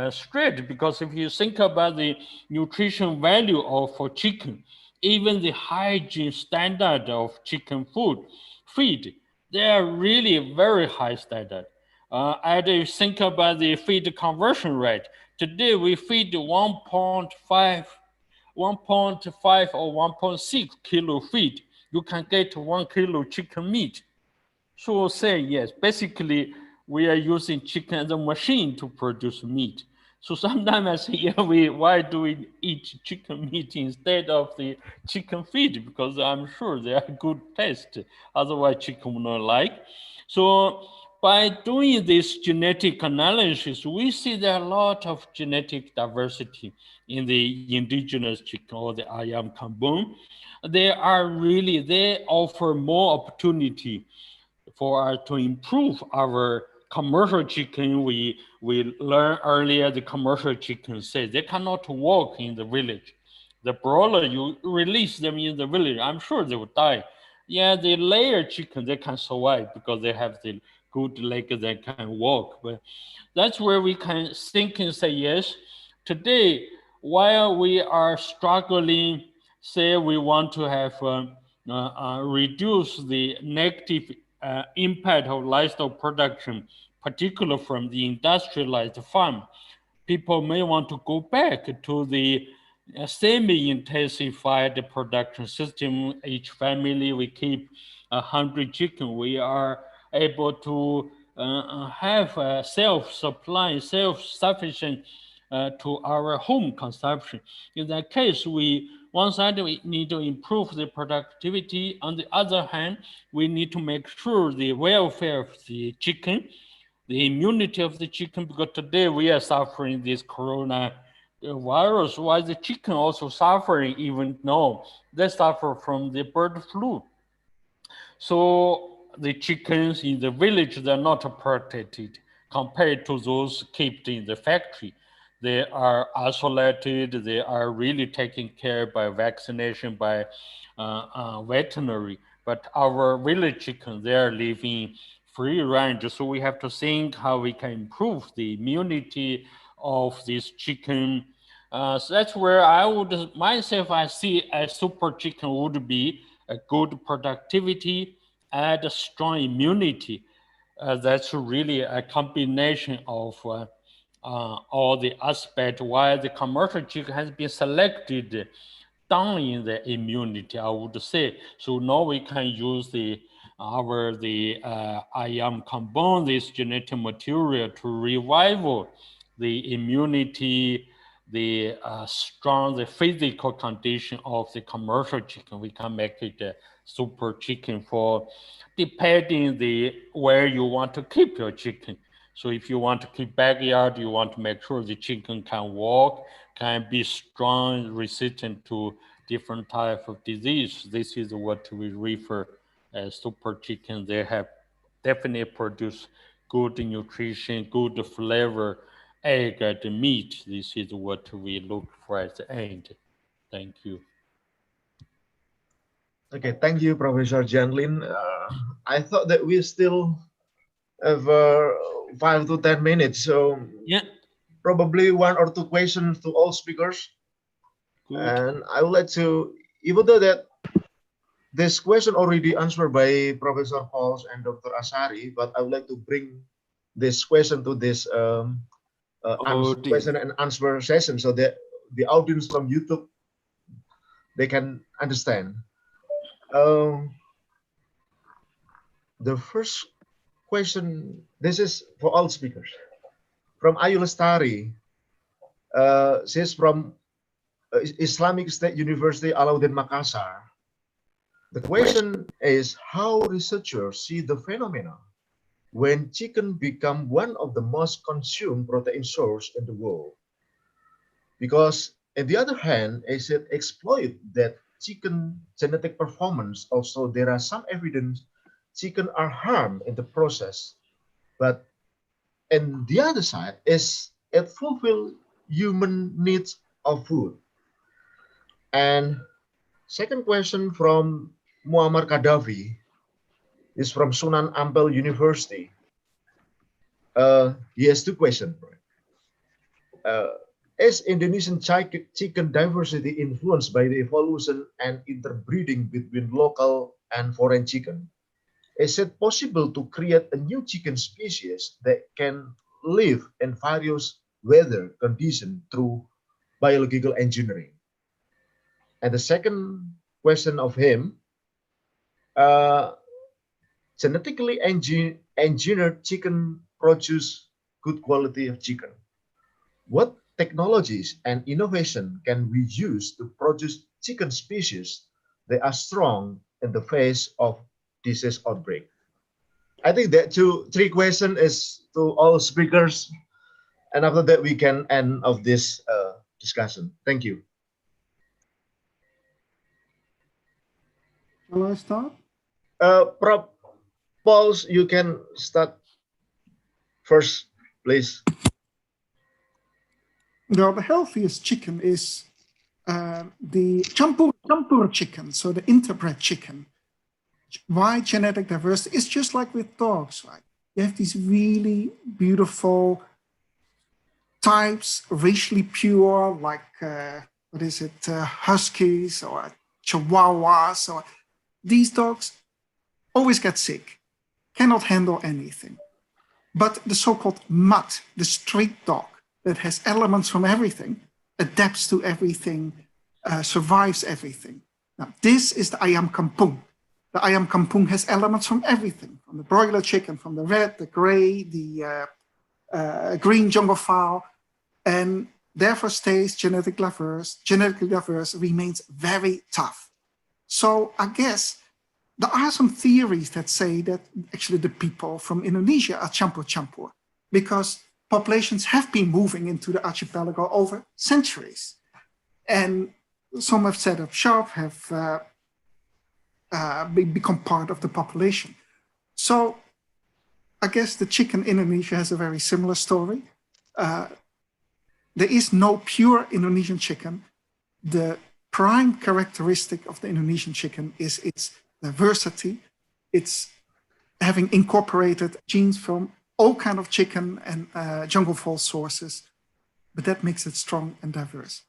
straight? Because if you think about the nutrition value for chicken, even the hygiene standard of chicken feed, they are really very high standard. And you think about the feed conversion rate. Today we feed 1.5 or 1.6 kilo feed. You can get 1 kilo chicken meat. So say yes, basically we are using chicken as a machine to produce meat. So sometimes I say, yeah, why do we eat chicken meat instead of the chicken feed? Because I'm sure they are good taste. Otherwise chicken will not like. So by doing this genetic analysis, we see there are a lot of genetic diversity in the indigenous chicken or the ayam kampung. They offer more opportunity for us to improve our commercial chicken. We learned earlier the commercial chicken say they cannot walk in the village. The broiler, you release them in the village, I'm sure they will die. Yeah, the layer chicken, they can survive because they have the good leg that can walk. But that's where we can think and say, yes, today, while we are struggling, say we want to have reduce the negative impact of livestock production, particularly from the industrialized farm, people may want to go back to the semi-intensified production system. Each family, we keep 100 chicken. We are able to have self-supply, self-sufficient to our home consumption. In that case, one side, we need to improve the productivity. On the other hand, we need to make sure the welfare of the chicken, the immunity of the chicken, because today we are suffering this corona virus, while the chicken also suffering, even though they suffer from the bird flu. So the chickens in the village, they're not protected compared to those kept in the factory. They are isolated, they are really taken care by vaccination, by veterinary. But our village chickens, they are living free range. So we have to think how we can improve the immunity of this chicken. So that's where I would, myself, I see a super chicken would be a good productivity and a strong immunity. That's really a combination of all the aspects why the commercial chicken has been selected down in the immunity, I would say. So now we can use the IAM compound, this genetic material, to revive the immunity, the strong, the physical condition of the commercial chicken. We can make it a super chicken for depending where you want to keep your chicken. So if you want to keep backyard, you want to make sure the chicken can walk, can be strong, resistant to different types of disease. This is what we refer as super chicken. They have definitely produced good nutrition, good flavor, egg and meat. This is what we look for at the end. Thank you. Okay, thank you, Professor Janlin. I thought that we still have 5 to 10 minutes, so yeah, probably 1 or 2 questions to all speakers. Good. And I would like to, even though that this question already answered by Professor Pauls and Dr. Asari, but I would like to bring this question to this question and answer session so that the audience from YouTube, they can understand. The first question, this is for all speakers. From Ayu Lestari, she's from Islamic State University, Alauddin Makassar. The question is how researchers see the phenomena when chicken become one of the most consumed protein source in the world. Because on the other hand, as it exploit that chicken genetic performance, also there are some evidence chicken are harmed in the process. But on the other side is it fulfill human needs of food. And second question from Muammar Gaddafi is from Sunan Ampel University. He has 2 questions. Is Indonesian chicken diversity influenced by the evolution and interbreeding between local and foreign chicken? Is it possible to create a new chicken species that can live in various weather conditions through biological engineering? And the second question of him, genetically engineered chicken produce good quality of chicken. What technologies and innovation can we use to produce chicken species that are strong in the face of disease outbreak? I think that 3 questions is to all speakers, and after that we can end of this discussion. Thank you. Shall I start? Prof. Pauls, you can start first, please. No, the healthiest chicken is the champur chicken, so the interbred chicken. Why genetic diversity? It's just like with dogs, right? you have these really beautiful types, racially pure, like, huskies or chihuahuas. Or these dogs always get sick, cannot handle anything. But the so-called mutt, the street dog that has elements from everything, adapts to everything, survives everything. Now, this is the ayam kampung. The ayam kampung has elements from everything, from the broiler chicken, from the red, the gray, the green jungle-fowl, and therefore stays genetically diverse, remains very tough. So I guess there are some theories that say that actually the people from Indonesia are campur-campur, because populations have been moving into the archipelago over centuries. And some have set up shop, have become part of the population. So I guess the chicken in Indonesia has a very similar story. There is no pure Indonesian chicken. The prime characteristic of the Indonesian chicken is its diversity. It's having incorporated genes from all kinds of chicken and jungle-fowl sources, but that makes it strong and diverse.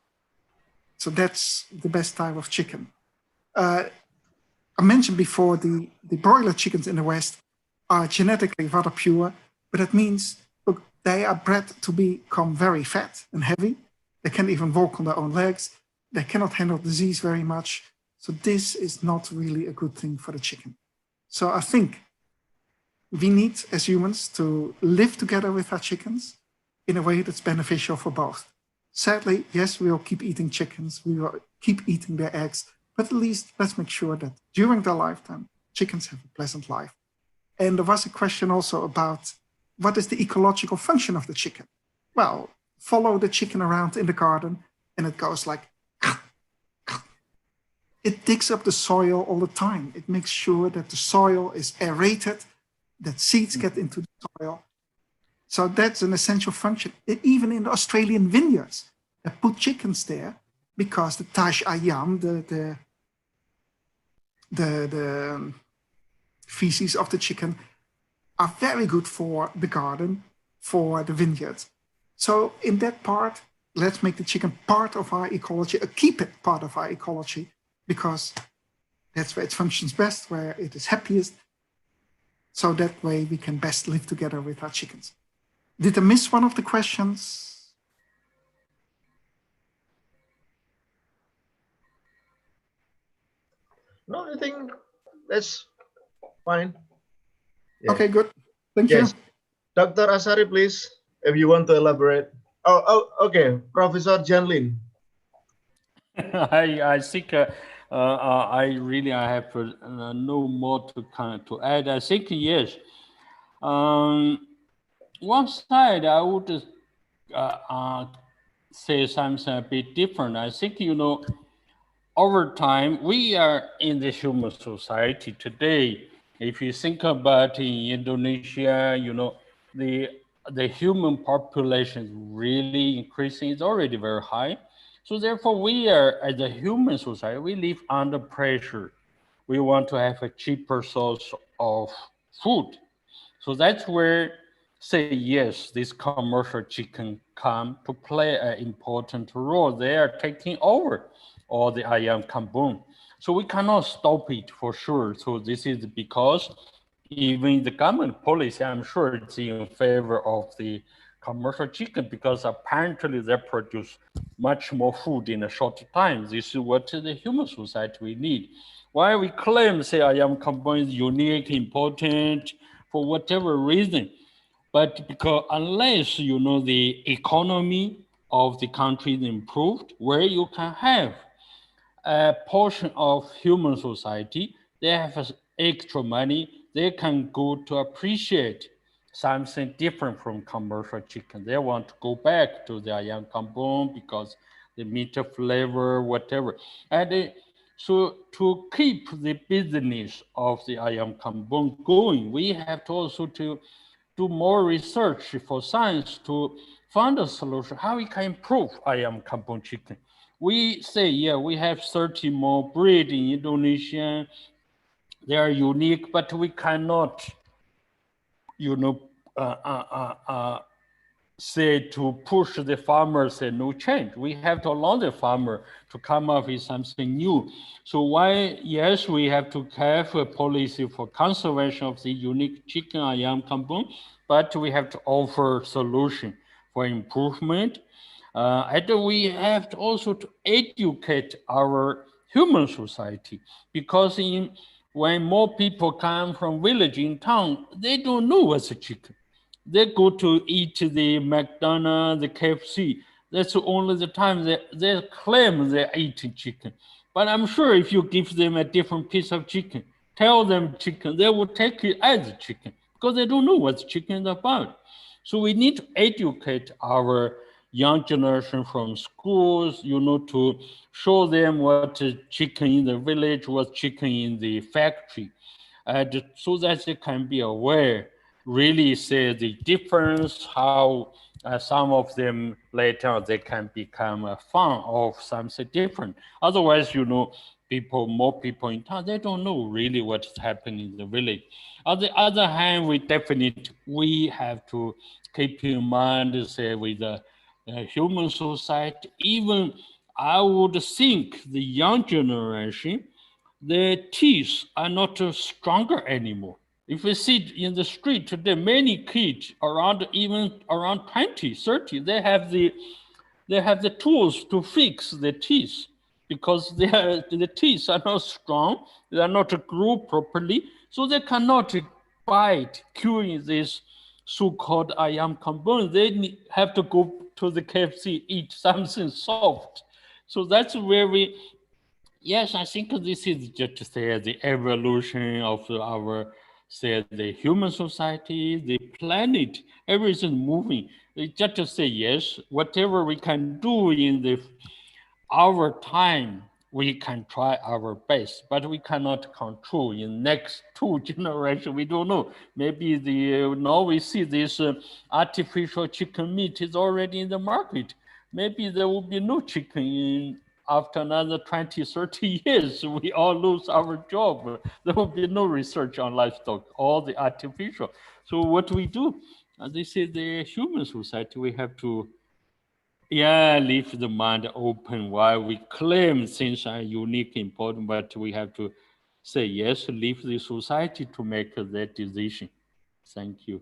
So that's the best type of chicken. I mentioned before the broiler chickens in the West are genetically rather pure, but that means, look, they are bred to become very fat and heavy. They can't even walk on their own legs. They cannot handle disease very much. So this is not really a good thing for the chicken. So I think we need, as humans, to live together with our chickens in a way that's beneficial for both. Sadly, yes, we will keep eating chickens. We will keep eating their eggs. But at least let's make sure that during their lifetime, chickens have a pleasant life. And there was a question also about what is the ecological function of the chicken? Well, follow the chicken around in the garden and it goes like, it digs up the soil all the time. It makes sure that the soil is aerated, that seeds get into the soil. So that's an essential function. Even in the Australian vineyards, they put chickens there because the tash ayam, the feces of the chicken, are very good for the garden, for the vineyards. So in that part, let's make the chicken part of our ecology, keep it part of our ecology, because that's where it functions best, where it is happiest. So that way we can best live together with our chickens. Did I miss one of the questions? No, I think that's fine. Yeah. Okay, good. Thank Yes. you. Dr. Asari, please, if you want to elaborate. Oh, okay. Professor Janlin. I think I have no more to add. I think yes. One side I would say something a bit different. I think over time we are in the human society today. If you think about in Indonesia, the human population is really increasing. It's already very high. So therefore, we are, as a human society, we live under pressure. We want to have a cheaper source of food. So that's where, say, yes, this commercial chicken come to play an important role. They are taking over all the ayam kampung. So we cannot stop it for sure. So this is because even the government policy, I'm sure it's in favor of the commercial chicken, because apparently they produce much more food in a short time. This is what the human society we need. Why we claim, say, ayam kampung is unique, important, for whatever reason, but because unless the economy of the country is improved, where you can have a portion of human society, they have extra money, they can go to appreciate something different from commercial chicken. They want to go back to the ayam kampung because the meat flavor, whatever. And so to keep the business of the ayam kampung going, we have to also to do more research for science to find a solution how we can improve ayam kampung chicken. We say, yeah, we have 30 more breed in Indonesia. They are unique, but we cannot you know, say to push the farmer, say no change. We have to allow the farmer to come up with something new. So why, yes, we have to have a policy for conservation of the unique chicken ayam kampung, but we have to offer solution for improvement. And we have to also to educate our human society, because when more people come from village in town, they don't know what's a chicken. They go to eat the McDonald's, the KFC. That's only the time they claim they're eating chicken. But I'm sure if you give them a different piece of chicken, tell them chicken, they will take it as chicken because they don't know what chicken is about. So we need to educate our young generation from schools, you know, to show them what chicken in the village, what chicken in the factory, and so that they can be aware, really say the difference, how some of them later they can become a fan of something different. Otherwise, you know, more people in town, they don't know really what's happening in the village. On the other hand, we have to keep in mind, say, with the human society, even I would think the young generation, their teeth are not stronger anymore. If we see in the street today, many kids around 20, 30, they have the tools to fix the teeth because the teeth are not strong, they are not grown properly, so they cannot bite, curing this so-called ayam kampung. They have to go to the KFC, eat something soft. So that's where yes, I think this is just to say the evolution of our, say, the human society, the planet, everything moving. It's just to say, yes, whatever we can do in our time, we can try our best, but we cannot control in next 2 generations. We don't know. Maybe now we see this artificial chicken meat is already in the market. Maybe there will be no chicken after another 20, 30 years. We all lose our job. There will be no research on livestock, all the artificial. So what we do, this is the human society, we have to leave the mind open while we claim things are unique, important, but we have to say, yes, leave the society to make that decision. Thank you.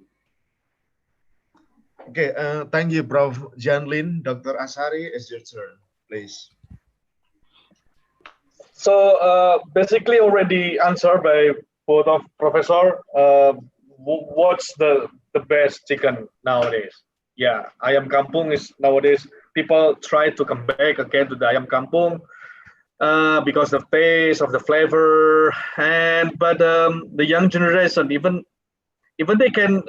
Okay, thank you, Prof. Janlin. Dr. Asari, it's your turn, please. So basically already answered by both of professor. What's the best chicken nowadays? Yeah, ayam kampung is nowadays, people try to come back again to the ayam kampung because of the taste, of the flavor, but the young generation, even they can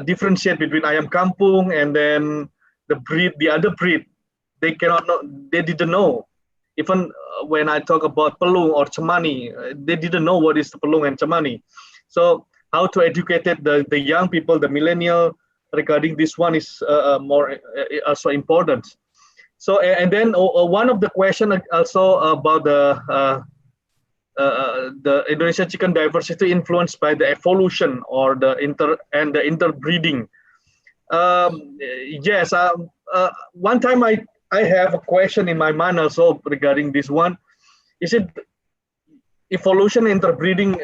differentiate between ayam kampung and then the other breed, they cannot know, they didn't know. Even when I talk about pelung or cemani, they didn't know what is pelung and cemani. So how to educate the young people, the millennial, regarding this one is more also important. So and then one of the question also about the Indonesian chicken diversity influenced by the evolution or the interbreeding. Yes, one time I have a question in my mind also regarding this one. Is it evolution, interbreeding?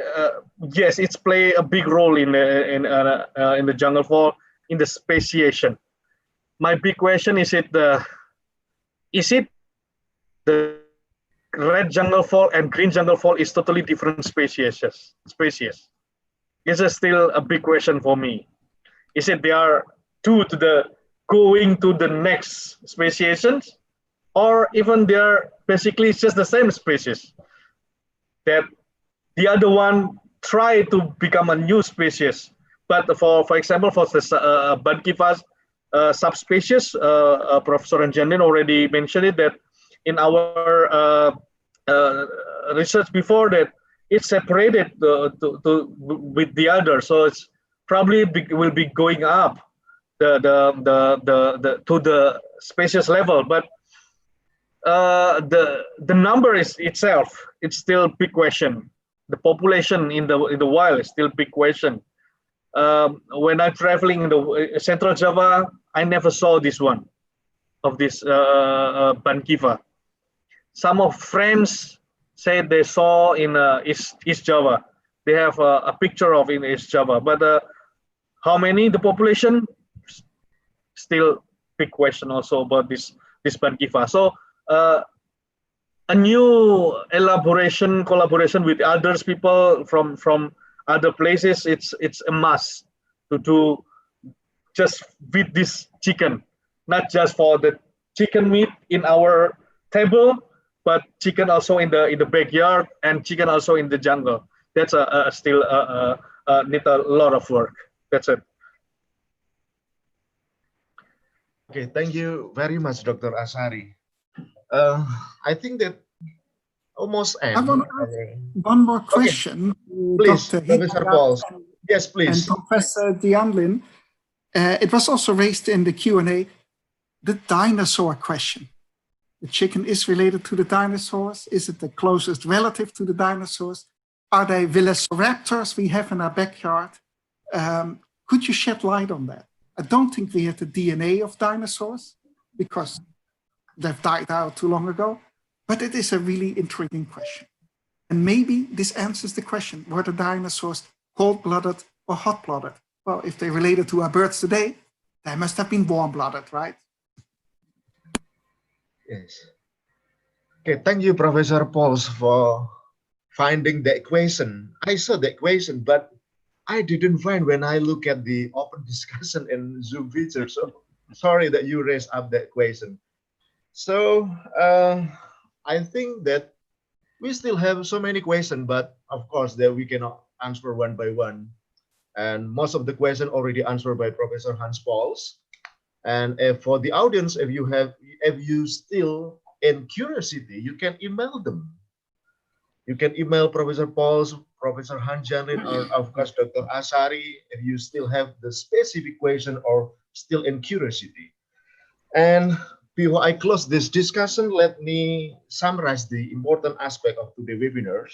Yes, it's play a big role in the jungle-fowl, in the speciation. My big question is the red jungle-fowl and green jungle-fowl is totally different species? This is still a big question for me. Is it they are going to the next speciations, or even they are basically it's just the same species that the other one try to become a new species? But for example, for the Budkivas subspecies, Professor Janlin already mentioned it, that in our research before that it's separated with the other, so it's probably will be going up to the species level, but the number is itself, it's still big question. The population in the wild is still big question. when I'm traveling in the Central Java, I never saw this one of this Bankiva. Some of friends said they saw in East Java. They have a picture of in East Java, but how many the population? Still big question also about this Bankiva. So a new collaboration with others people from other places. It's a must to do just with this chicken, not just for the chicken meat in our table, but chicken also in the backyard and chicken also in the jungle. That's still need a lot of work. That's it. Okay, thank you very much, Dr. Asari. I think that almost I end. want to ask one more question. Please, Dr. Professor Hidayat Pauls. Yes, and please. Professor Dianlin. It was also raised in the Q&A, the dinosaur question. The chicken is related to the dinosaurs. Is it the closest relative to the dinosaurs? Are they velociraptors we have in our backyard? Could you shed light on that? I don't think we have the DNA of dinosaurs because they've died out too long ago, but it is a really intriguing question. And maybe this answers the question, were the dinosaurs cold-blooded or hot-blooded? Well, if they related to our birds today, they must have been warm-blooded, right? Yes. Okay, thank you, Professor Pauls, for finding the equation. I saw the equation, but I didn't find when I look at the open discussion in Zoom feature. So sorry that you raised up the equation. So I think that we still have so many questions, but of course that we cannot answer one by one. And most of the questions already answered by Professor Hans Pauls. And for the audience, if you still in curiosity, you can email them. You can email Professor Pauls, Professor Han Janlin, or of course Dr. Asari if you still have the specific question or still in curiosity. And before I close this discussion, let me summarize the important aspect of today's webinars.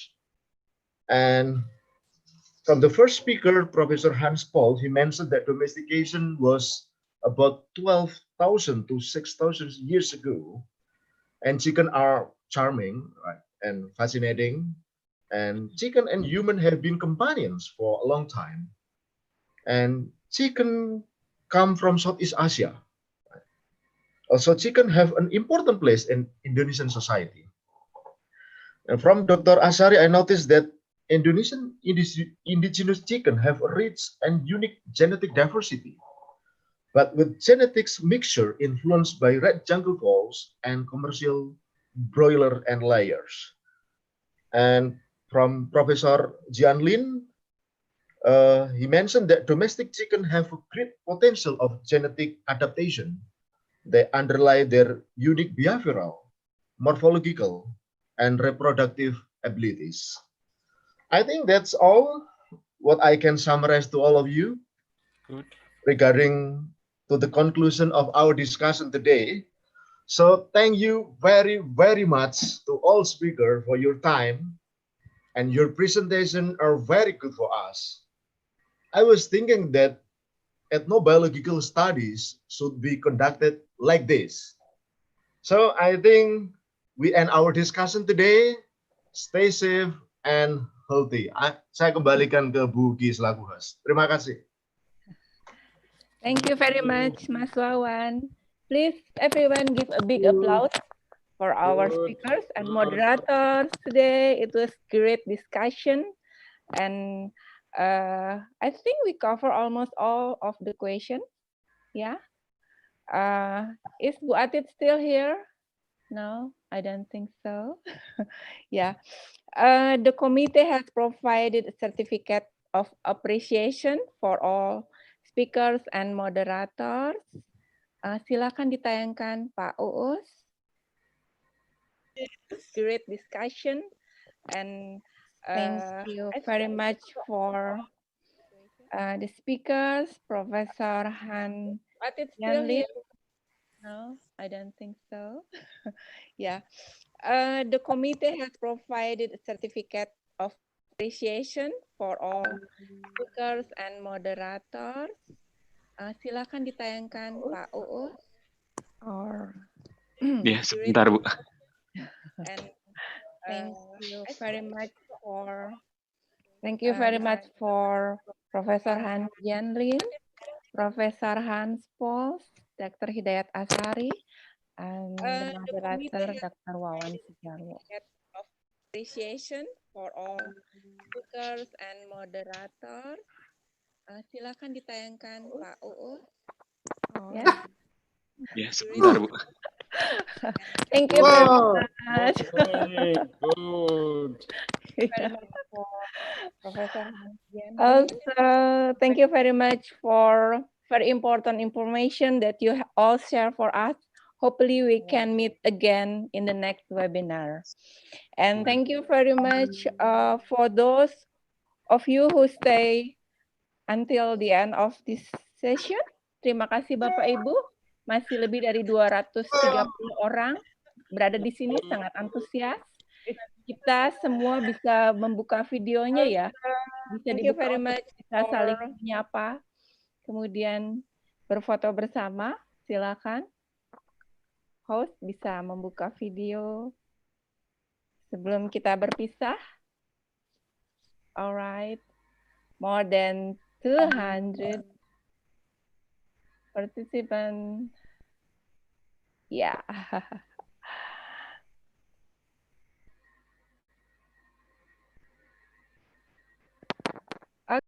And from the first speaker, Professor Hans Paul, he mentioned that domestication was about 12,000 to 6,000 years ago. And chicken are charming, right, and fascinating. And chicken and human have been companions for a long time. And chicken come from Southeast Asia. Also, chicken have an important place in Indonesian society. And from Dr. Asari, I noticed that Indonesian indigenous chicken have a rich and unique genetic diversity, but with genetics mixture influenced by red jungle-fowls and commercial broiler and layers. And from Professor Jianlin, he mentioned that domestic chicken have a great potential of genetic adaptation. They underlie their unique behavioral, morphological, and reproductive abilities. I think that's all what I can summarize to all of you. Good. Regarding to the conclusion of our discussion today. So thank you very, very much to all speakers for your time, and your presentation are very good for us. I was thinking that ethnobiological studies should be conducted like this. So I think we end our discussion today. Stay safe and healthy. Saya kembalikan ke Bu Gi selaku host. Terima kasih. Thank you very much, Mas Wawan. Please, everyone, give a big applause for our speakers and moderators today. It was great discussion, and I think we cover almost all of the questions. Yeah. Is Bu Atit still here? No, I don't think so. Yeah. The committee has provided a certificate of appreciation for all speakers and moderators. Silakan ditayangkan Pak Uus. Great discussion, and Thank you very much for the speakers, Professor Han Janlin. No, I don't think so. Yeah. The committee has provided a certificate of Appreciation for all speakers and moderators. Silakan ditayangkan Pak Uus. Or Ya, sebentar Bu. and thank you very much for Professor Hans Janlin, Professor Hans Pols, Dr. Hidayat Asari, and the moderator Dr. Wawan Sujarwo. Appreciation for all speakers and moderators. Silakan ditayangkan Pak Uus. Yes. Ya, sebentar Bu. Thank you very Wow. much. Good. Also, thank you very much for very important information that you all share for us. Hopefully we can meet again in the next webinar. And thank you very much for those of you who stay until the end of this session. Terima kasih Bapak Ibu. Masih lebih dari 230 orang berada di sini, sangat antusias. Kita semua bisa membuka videonya ya. Bisa dibuka, bisa saling menyapa. Kemudian berfoto bersama, silakan. Host bisa membuka video sebelum kita berpisah. Alright, more than 200 participants. Yeah.